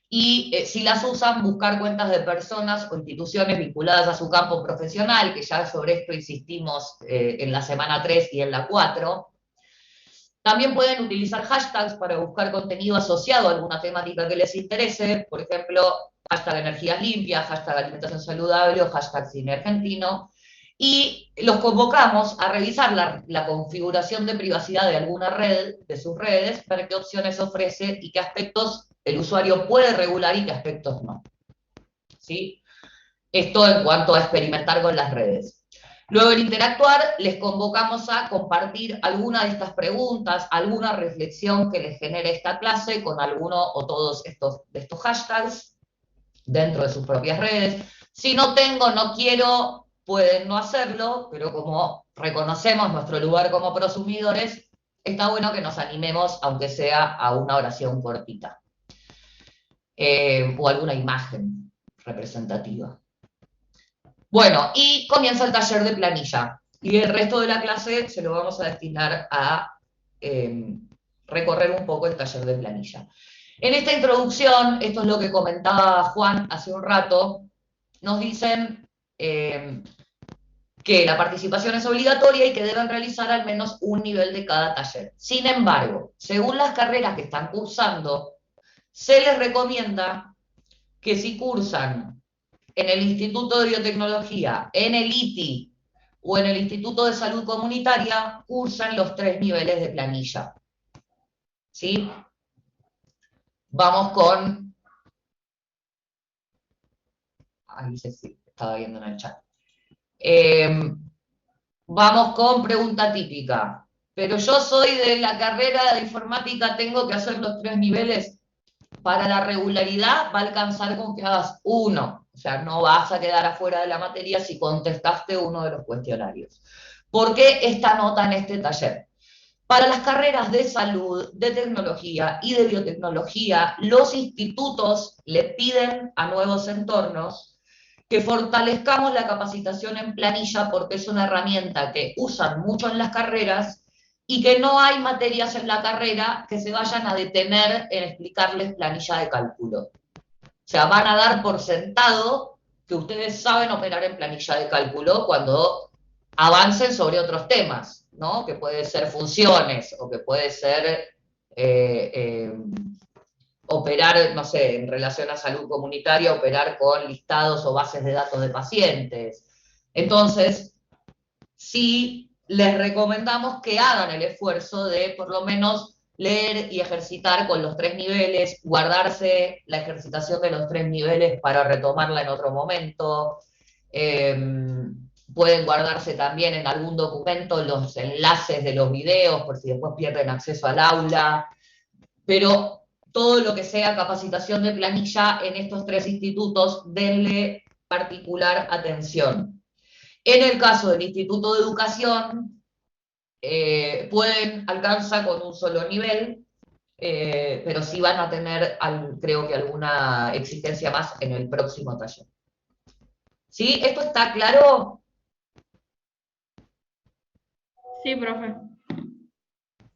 Y si las usan, buscar cuentas de personas o instituciones vinculadas a su campo profesional, que ya sobre esto insistimos en la semana 3 y en la 4. También pueden utilizar hashtags para buscar contenido asociado a alguna temática que les interese, por ejemplo, hashtag energías limpias, hashtag alimentación saludable o hashtag cine argentino, y los convocamos a revisar la configuración de privacidad de alguna red, de sus redes, ver qué opciones ofrece y qué aspectos el usuario puede regular y qué aspectos no. ¿Sí? Esto en cuanto a experimentar con las redes. Luego, en interactuar, les convocamos a compartir alguna de estas preguntas, alguna reflexión que les genere esta clase con alguno o todos de estos hashtags dentro de sus propias redes. Si no tengo, no quiero, pueden no hacerlo, pero como reconocemos nuestro lugar como prosumidores, está bueno que nos animemos, aunque sea a una oración cortita. O alguna imagen representativa. Bueno, y comienza el taller de planilla. Y el resto de la clase se lo vamos a destinar a recorrer un poco el taller de planilla. En esta introducción, esto es lo que comentaba Juan hace un rato, nos dicen que la participación es obligatoria y que deben realizar al menos un nivel de cada taller. Sin embargo, según las carreras que están cursando, se les recomienda que si cursan en el Instituto de Biotecnología, en el ITI o en el Instituto de Salud Comunitaria, cursan los 3 niveles de planilla. ¿Sí? Vamos con... Ahí sí, estaba viendo en el chat. Vamos con pregunta típica. Pero yo soy de la carrera de informática, tengo que hacer los 3 niveles. Para la regularidad va a alcanzar con que hagas uno. O sea, no vas a quedar afuera de la materia si contestaste uno de los cuestionarios. ¿Por qué esta nota en este taller? Para las carreras de salud, de tecnología y de biotecnología, los institutos le piden a nuevos entornos que fortalezcamos la capacitación en planilla porque es una herramienta que usan mucho en las carreras y que no hay materias en la carrera que se vayan a detener en explicarles planilla de cálculo. O sea, van a dar por sentado que ustedes saben operar en planilla de cálculo cuando avancen sobre otros temas, ¿no? Que puede ser funciones o que puede ser operar, no sé, en relación a salud comunitaria, operar con listados o bases de datos de pacientes. Entonces, sí les recomendamos que hagan el esfuerzo de por lo menos leer y ejercitar con los 3 niveles, guardarse la ejercitación de los 3 niveles para retomarla en otro momento. Pueden guardarse también en algún documento los enlaces de los videos por si después pierden acceso al aula. Pero todo lo que sea capacitación de planilla en estos 3 institutos, denle particular atención. En el caso del Instituto de Educación, pueden alcanzar con un solo nivel, pero sí van a tener, creo que alguna exigencia más en el próximo taller. ¿Sí? ¿Esto está claro? Sí, profe.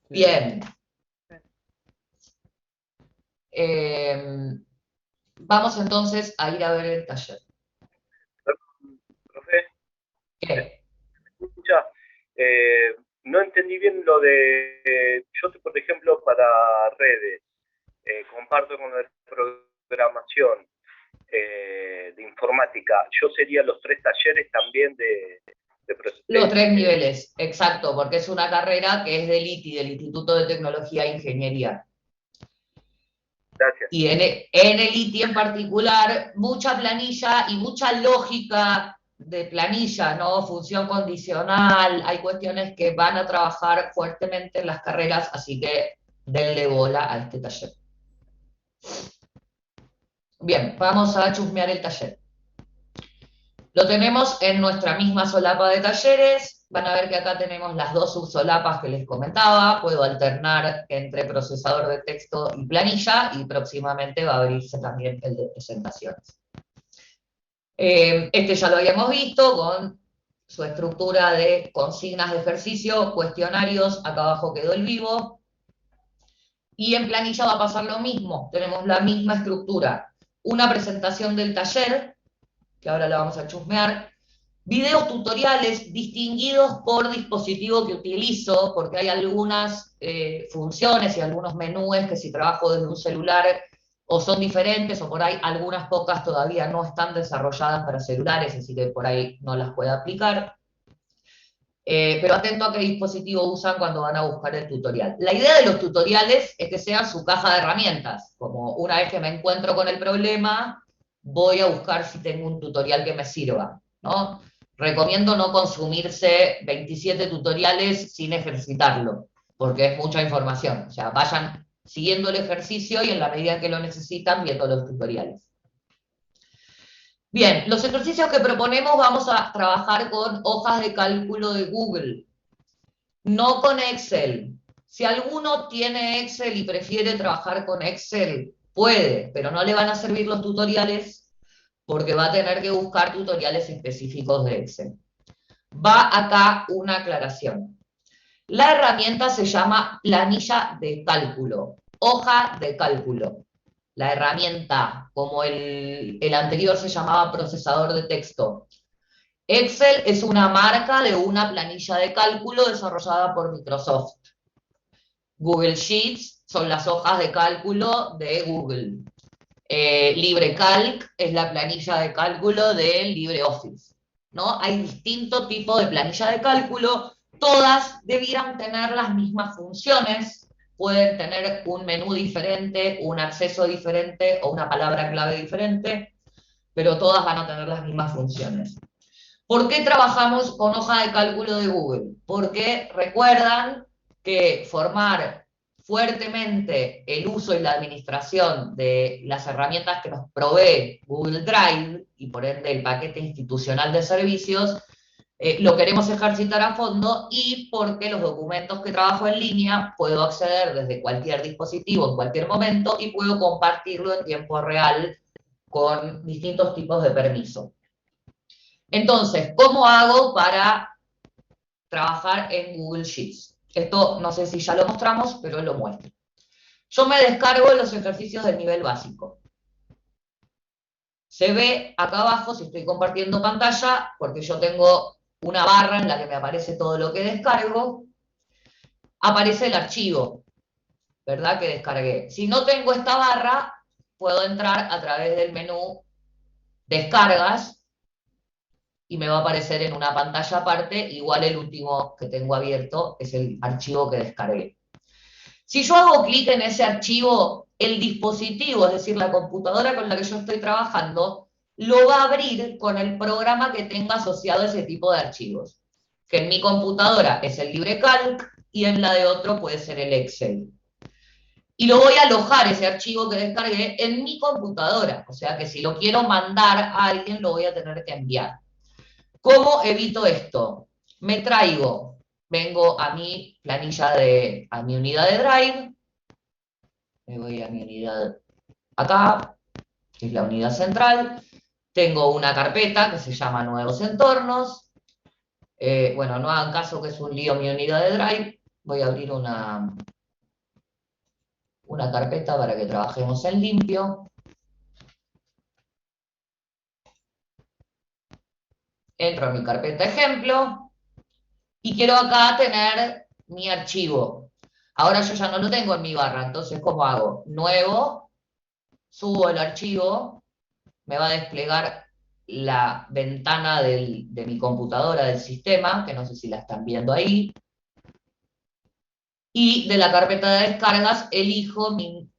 Bien. Vamos entonces a ir a ver el taller. Profe, ¿Qué? escucha, no entendí bien lo de, yo por ejemplo para redes, comparto con la programación de informática, yo sería los 3 talleres también de Los 3 niveles, exacto, porque es una carrera que es del ITI, del Instituto de Tecnología e Ingeniería. Gracias. Y en el ITI en particular, mucha planilla y mucha lógica de planilla, ¿no? Función condicional, hay cuestiones que van a trabajar fuertemente en las carreras, así que denle bola a este taller. Bien, vamos a chusmear el taller. Lo tenemos en nuestra misma solapa de talleres. Van a ver que acá tenemos las 2 subsolapas que les comentaba. Puedo alternar entre procesador de texto y planilla, y próximamente va a abrirse también el de presentaciones. Este ya lo habíamos visto con su estructura de consignas de ejercicio, cuestionarios, acá abajo quedó el vivo. Y en planilla va a pasar lo mismo, tenemos la misma estructura. Una presentación del taller, que ahora la vamos a chusmear, videos tutoriales distinguidos por dispositivo que utilizo, porque hay algunas funciones y algunos menús que si trabajo desde un celular o son diferentes, o por ahí algunas pocas todavía no están desarrolladas para celulares, así que por ahí no las puedo aplicar. Pero atento a qué dispositivo usan cuando van a buscar el tutorial. La idea de los tutoriales es que sean su caja de herramientas, como una vez que me encuentro con el problema, voy a buscar si tengo un tutorial que me sirva, ¿no? Recomiendo no consumirse 27 tutoriales sin ejercitarlo, porque es mucha información. O sea, vayan siguiendo el ejercicio y en la medida que lo necesitan, viendo los tutoriales. Bien, los ejercicios que proponemos vamos a trabajar con hojas de cálculo de Google, no con Excel. Si alguno tiene Excel y prefiere trabajar con Excel, puede, pero no le van a servir los tutoriales porque va a tener que buscar tutoriales específicos de Excel. Va acá una aclaración. La herramienta se llama planilla de cálculo, hoja de cálculo. La herramienta, como el anterior se llamaba procesador de texto. Excel es una marca de una planilla de cálculo desarrollada por Microsoft. Google Sheets son las hojas de cálculo de Google. LibreCalc es la planilla de cálculo de LibreOffice, ¿no? Hay distintos tipos de planilla de cálculo, todas debieran tener las mismas funciones, pueden tener un menú diferente, un acceso diferente o una palabra clave diferente, pero todas van a tener las mismas funciones. ¿Por qué trabajamos con hoja de cálculo de Google? Porque recuerdan que formar fuertemente el uso y la administración de las herramientas que nos provee Google Drive, y por ende el paquete institucional de servicios, lo queremos ejercitar a fondo, y porque los documentos que trabajo en línea puedo acceder desde cualquier dispositivo en cualquier momento y puedo compartirlo en tiempo real con distintos tipos de permiso. Entonces, ¿cómo hago para trabajar en Google Sheets? Esto no sé si ya lo mostramos, pero lo muestro. Yo me descargo los ejercicios del nivel básico. Se ve acá abajo, si estoy compartiendo pantalla, porque yo tengo una barra en la que me aparece todo lo que descargo, aparece el archivo, ¿verdad?, que descargué. Si no tengo esta barra, puedo entrar a través del menú Descargas, y me va a aparecer en una pantalla aparte, igual el último que tengo abierto es el archivo que descargué. Si yo hago clic en ese archivo, el dispositivo, es decir, la computadora con la que yo estoy trabajando, lo va a abrir con el programa que tenga asociado a ese tipo de archivos, que en mi computadora es el LibreCalc y en la de otro puede ser el Excel. Y lo voy a alojar, ese archivo que descargué, en mi computadora, o sea que si lo quiero mandar a alguien lo voy a tener que enviar. ¿Cómo evito esto? Me traigo, vengo a mi planilla a mi unidad de Drive, me voy a mi unidad acá, que es la unidad central, tengo una carpeta que se llama Nuevos Entornos, bueno, no hagan caso que es un lío mi unidad de Drive, voy a abrir una carpeta para que trabajemos en limpio. Entro a mi carpeta ejemplo y quiero acá tener mi archivo. Ahora yo ya no lo tengo en mi barra, entonces ¿cómo hago? Nuevo, subo el archivo, me va a desplegar la ventana de mi computadora del sistema, que no sé si la están viendo ahí, y de la carpeta de descargas elijo mi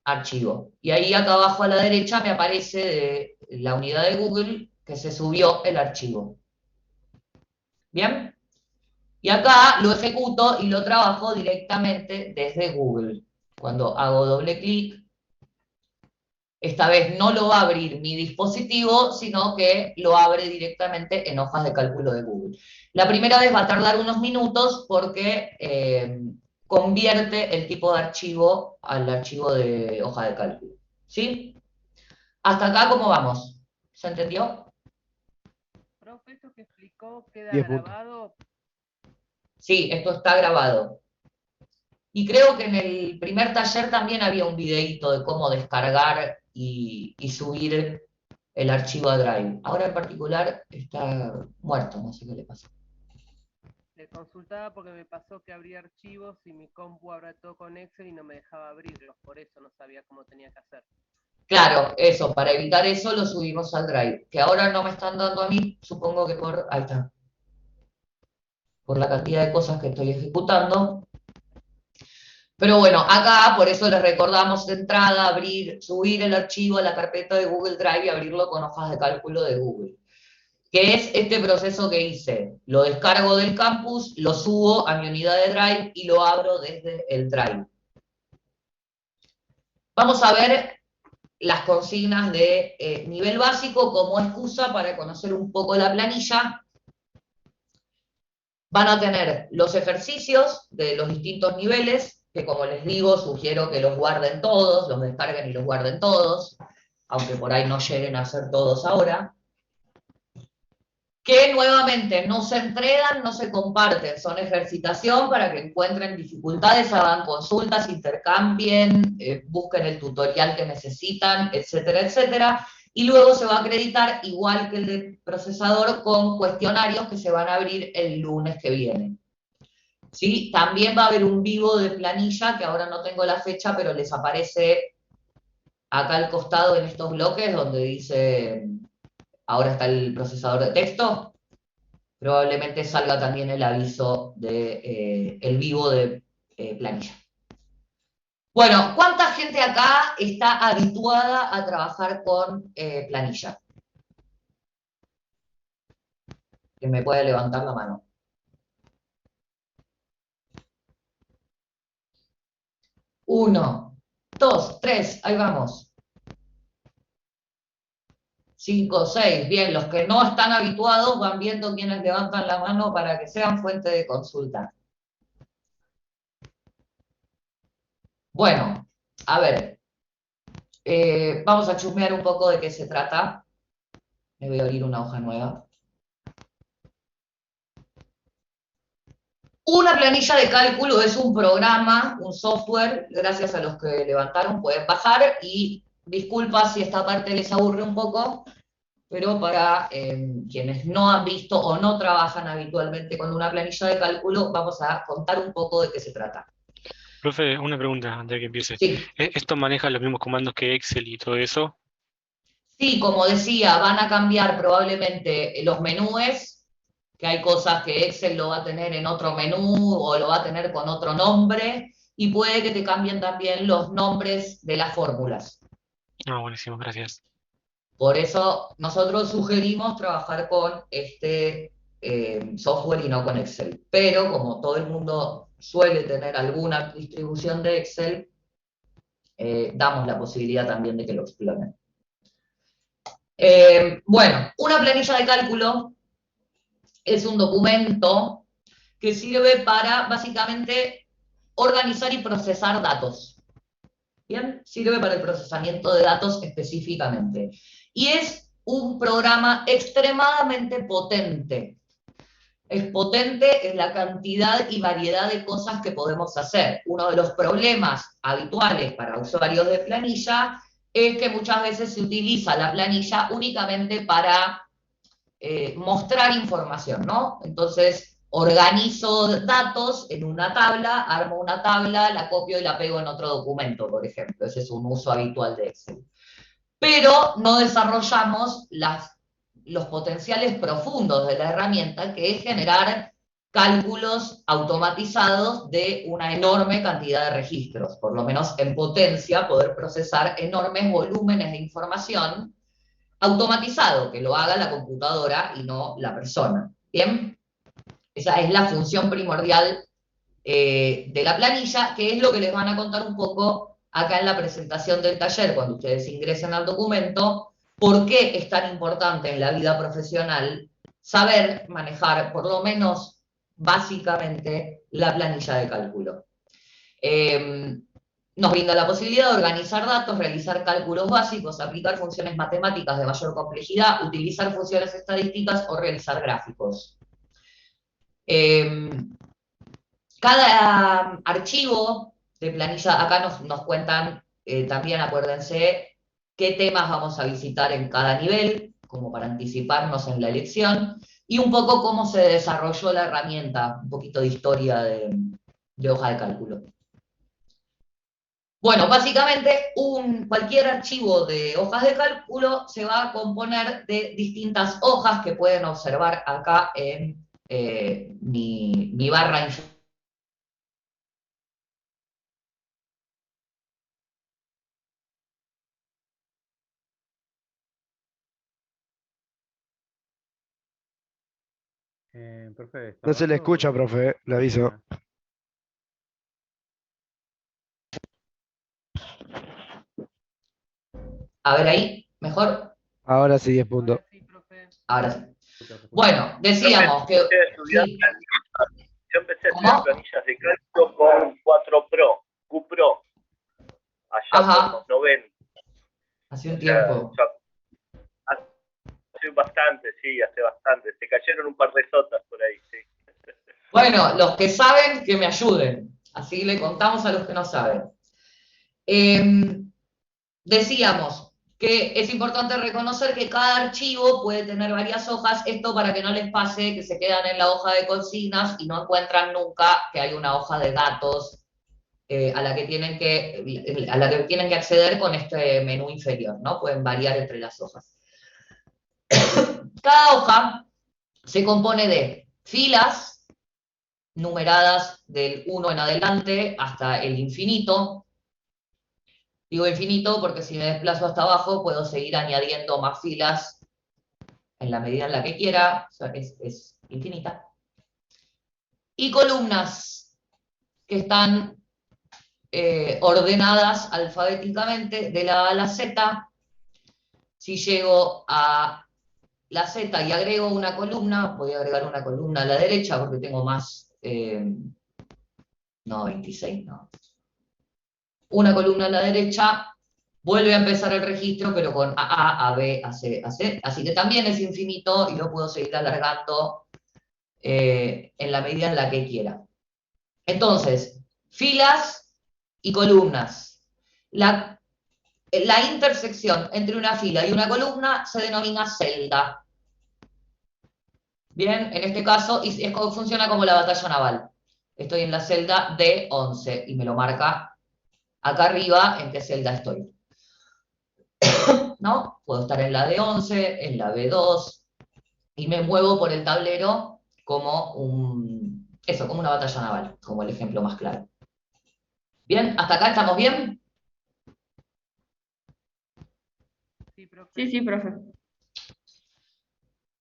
archivo. Y ahí acá abajo a la derecha me aparece de la unidad de Google que se subió el archivo. ¿Bien? Y acá lo ejecuto y lo trabajo directamente desde Google. Cuando hago doble clic, esta vez no lo va a abrir mi dispositivo, sino que lo abre directamente en hojas de cálculo de Google. La primera vez va a tardar unos minutos porque convierte el tipo de archivo al archivo de hoja de cálculo. ¿Sí? Hasta acá, ¿cómo vamos? ¿Se entendió? Profe, esto que explicó queda 10 puntos. grabado. Sí, esto está grabado. Y creo que en el primer taller también había un videíto de cómo descargar y subir el archivo a Drive. Ahora en particular está muerto, no sé qué le pasa. Le consultaba porque me pasó que abría archivos y mi compu abría todo con Excel y no me dejaba abrirlos, por eso no sabía cómo tenía que hacer. Claro, eso, para evitar eso lo subimos al Drive, que ahora no me están dando a mí, supongo que por, ahí está, por la cantidad de cosas que estoy ejecutando. Pero bueno, acá por eso les recordamos de entrada abrir, subir el archivo a la carpeta de Google Drive y abrirlo con hojas de cálculo de Google. Que es este proceso que hice. Lo descargo del campus, lo subo a mi unidad de Drive y lo abro desde el Drive. Vamos a ver las consignas de nivel básico como excusa para conocer un poco la planilla. Van a tener los ejercicios de los distintos niveles, que como les digo, sugiero que los guarden todos, los descarguen y los guarden todos, aunque por ahí no lleguen a hacer todos ahora. Que nuevamente no se entregan, no se comparten, son ejercitación para que encuentren dificultades, hagan consultas, intercambien, busquen el tutorial que necesitan, etcétera, etcétera, y luego se va a acreditar, igual que el de procesador, con cuestionarios que se van a abrir el lunes que viene. ¿Sí? También va a haber un vivo de planilla, que ahora no tengo la fecha, pero les aparece acá al costado en estos bloques, donde dice... Ahora está el procesador de texto, probablemente salga también el aviso de el vivo de planilla. Bueno, ¿cuánta gente acá está habituada a trabajar con planilla? Que me puede levantar la mano. 1, 2, 3, ahí vamos. 5, 6, bien, los que no están habituados van viendo quiénes levantan la mano para que sean fuente de consulta. Bueno, a ver, vamos a chusmear un poco de qué se trata. Me voy a abrir una hoja nueva. Una planilla de cálculo es un programa, un software, gracias a los que levantaron pueden bajar, y disculpa si esta parte les aburre un poco, pero para quienes no han visto o no trabajan habitualmente con una planilla de cálculo, vamos a contar un poco de qué se trata. Profe, una pregunta antes de que empiece. Sí. ¿Esto maneja los mismos comandos que Excel y todo eso? Sí, como decía, van a cambiar probablemente los menús, que hay cosas que Excel lo va a tener en otro menú o lo va a tener con otro nombre, y puede que te cambien también los nombres de las fórmulas. Ah, buenísimo, gracias. Por eso nosotros sugerimos trabajar con este software y no con Excel. Pero como todo el mundo suele tener alguna distribución de Excel, damos la posibilidad también de que lo exploren. Bueno, una planilla de cálculo es un documento que sirve para básicamente organizar y procesar datos. ¿Bien? Sirve para el procesamiento de datos específicamente. Y es un programa extremadamente potente. Es potente en la cantidad y variedad de cosas que podemos hacer. Uno de los problemas habituales para usuarios de planilla es que muchas veces se utiliza la planilla únicamente para mostrar información, ¿no? Entonces, organizo datos en una tabla, armo una tabla, la copio y la pego en otro documento, por ejemplo. Ese es un uso habitual de Excel. Pero no desarrollamos las los potenciales profundos de la herramienta, que es generar cálculos automatizados de una enorme cantidad de registros, por lo menos en potencia, poder procesar enormes volúmenes de información automatizado, que lo haga la computadora y no la persona. ¿Bien? Esa es la función primordial de la planilla, que es lo que les van a contar un poco acá en la presentación del taller, cuando ustedes ingresen al documento, por qué es tan importante en la vida profesional saber manejar, por lo menos básicamente, la planilla de cálculo. Nos brinda la posibilidad de organizar datos, realizar cálculos básicos, aplicar funciones matemáticas de mayor complejidad, utilizar funciones estadísticas o realizar gráficos. Cada archivo de planilla, acá nos cuentan también, acuérdense, qué temas vamos a visitar en cada nivel, como para anticiparnos en la elección, y un poco cómo se desarrolló la herramienta, un poquito de historia de hoja de cálculo. Bueno, básicamente cualquier archivo de hojas de cálculo se va a componer de distintas hojas que pueden observar acá en mi barra inferior. Profe, No se le escucha, profe, le aviso. A ver ahí, mejor. Ahora sí, 10 puntos. Ahora sí. Bueno, decíamos que... Sí. Yo empecé a estudiar planillas de cálculo con 4 Pro, QPro, allá por los 90. Hace un tiempo. Hace bastante, sí, hace bastante. Se cayeron un par de sotas por ahí, sí. Bueno, los que saben, que me ayuden. Así le contamos a los que no saben. Decíamos que es importante reconocer que cada archivo puede tener varias hojas, esto para que no les pase que se quedan en la hoja de consignas y no encuentran nunca que hay una hoja de datos a la que tienen que acceder con este menú inferior, ¿no? Pueden variar entre las hojas. Cada hoja se compone de filas numeradas del 1 en adelante hasta el infinito. Digo infinito porque si me desplazo hasta abajo puedo seguir añadiendo más filas en la medida en la que quiera, o sea, es infinita. Y columnas que están ordenadas alfabéticamente de la A a la Z. Si llego a la Z y agrego una columna, voy a agregar una columna a la derecha porque tengo más, no, 26, no. Una columna a la derecha, vuelve a empezar el registro, pero con A, A, B, A, C, A, C. Así que también es infinito y lo puedo seguir alargando en la medida en la que quiera. Entonces, filas y columnas. La intersección entre una fila y una columna se denomina celda. Bien, en este caso funciona como la batalla naval. Estoy en la celda D11 y me lo marca acá arriba en qué celda estoy. ¿No? Puedo estar en la D11, en la B2, y me muevo por el tablero como como una batalla naval, como el ejemplo más claro. ¿Bien? ¿Hasta acá estamos bien? Sí, profe.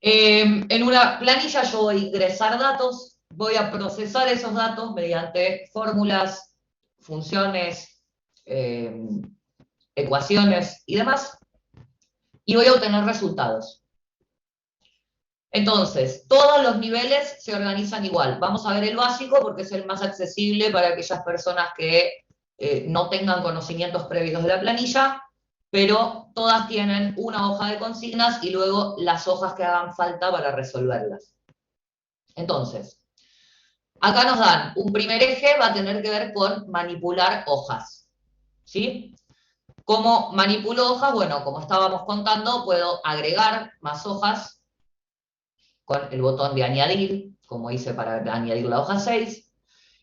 En una planilla yo voy a ingresar datos, voy a procesar esos datos mediante fórmulas, funciones, ecuaciones y demás, y voy a obtener resultados. Entonces, todos los niveles se organizan igual. Vamos a ver el básico porque es el más accesible para aquellas personas que no tengan conocimientos previos de la planilla, pero todas tienen una hoja de consignas y luego las hojas que hagan falta para resolverlas. Entonces, acá nos dan un primer eje, va a tener que ver con manipular hojas. ¿Sí? ¿Cómo manipulo hojas? Bueno, como estábamos contando, puedo agregar más hojas con el botón de añadir, como hice para añadir la hoja 6.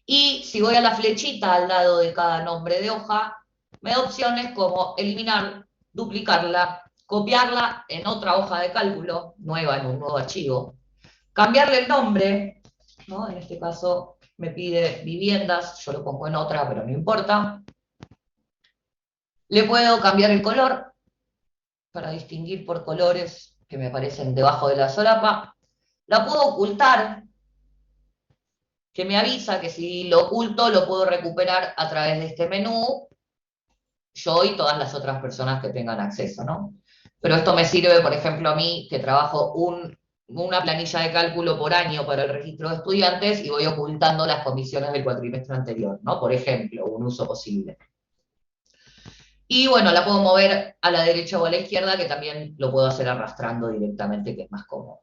Y si voy a la flechita al lado de cada nombre de hoja, me da opciones como eliminar, duplicarla, copiarla en otra hoja de cálculo, nueva, en un nuevo archivo, cambiarle el nombre, ¿no? En este caso me pide viviendas, yo lo pongo en otra, pero no importa. Le puedo cambiar el color, para distinguir por colores que me aparecen debajo de la solapa. La puedo ocultar, que me avisa que si lo oculto lo puedo recuperar a través de este menú, yo y todas las otras personas que tengan acceso, ¿no? Pero esto me sirve, por ejemplo, a mí, que trabajo una planilla de cálculo por año para el registro de estudiantes y voy ocultando las comisiones del cuatrimestre anterior, ¿no? Por ejemplo, un uso posible. Y bueno, la puedo mover a la derecha o a la izquierda, que también lo puedo hacer arrastrando directamente, que es más cómodo.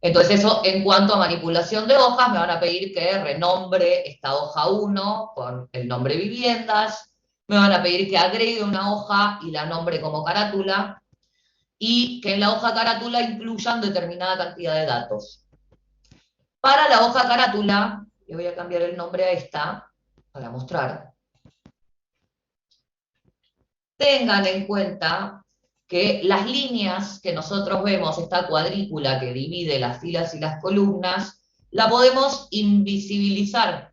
Entonces eso, en cuanto a manipulación de hojas, me van a pedir que renombre esta hoja 1 con el nombre viviendas, me van a pedir que agregue una hoja y la nombre como carátula, y que en la hoja carátula incluyan determinada cantidad de datos. Para la hoja carátula, le voy a cambiar el nombre a esta, para mostrar. Tengan en cuenta que las líneas que nosotros vemos, esta cuadrícula que divide las filas y las columnas, la podemos invisibilizar.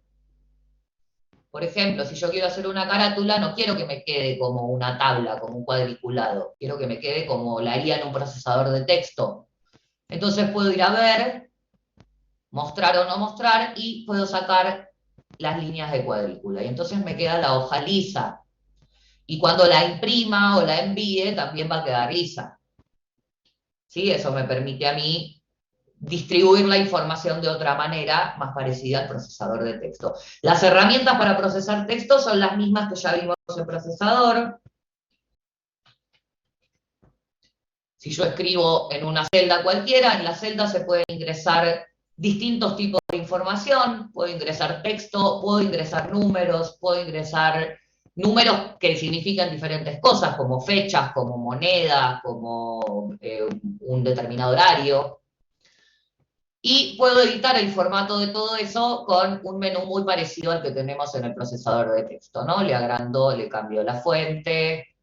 Por ejemplo, si yo quiero hacer una carátula, no quiero que me quede como una tabla, como un cuadriculado. Quiero que me quede como la haría en un procesador de texto. Entonces puedo ir a ver, mostrar o no mostrar, y puedo sacar las líneas de cuadrícula. Y entonces me queda la hoja lisa. Y cuando la imprima o la envíe, también va a quedar lisa. ¿Sí? Eso me permite a mí distribuir la información de otra manera, más parecida al procesador de texto. Las herramientas para procesar texto son las mismas que ya vimos en procesador. Si yo escribo en una celda cualquiera, en la celda se pueden ingresar distintos tipos de información, puedo ingresar texto, puedo ingresar números, puedo ingresar números que significan diferentes cosas, como fechas, como moneda, como un determinado horario. Y puedo editar el formato de todo eso con un menú muy parecido al que tenemos en el procesador de texto, ¿no? Le agrando, le cambio la fuente,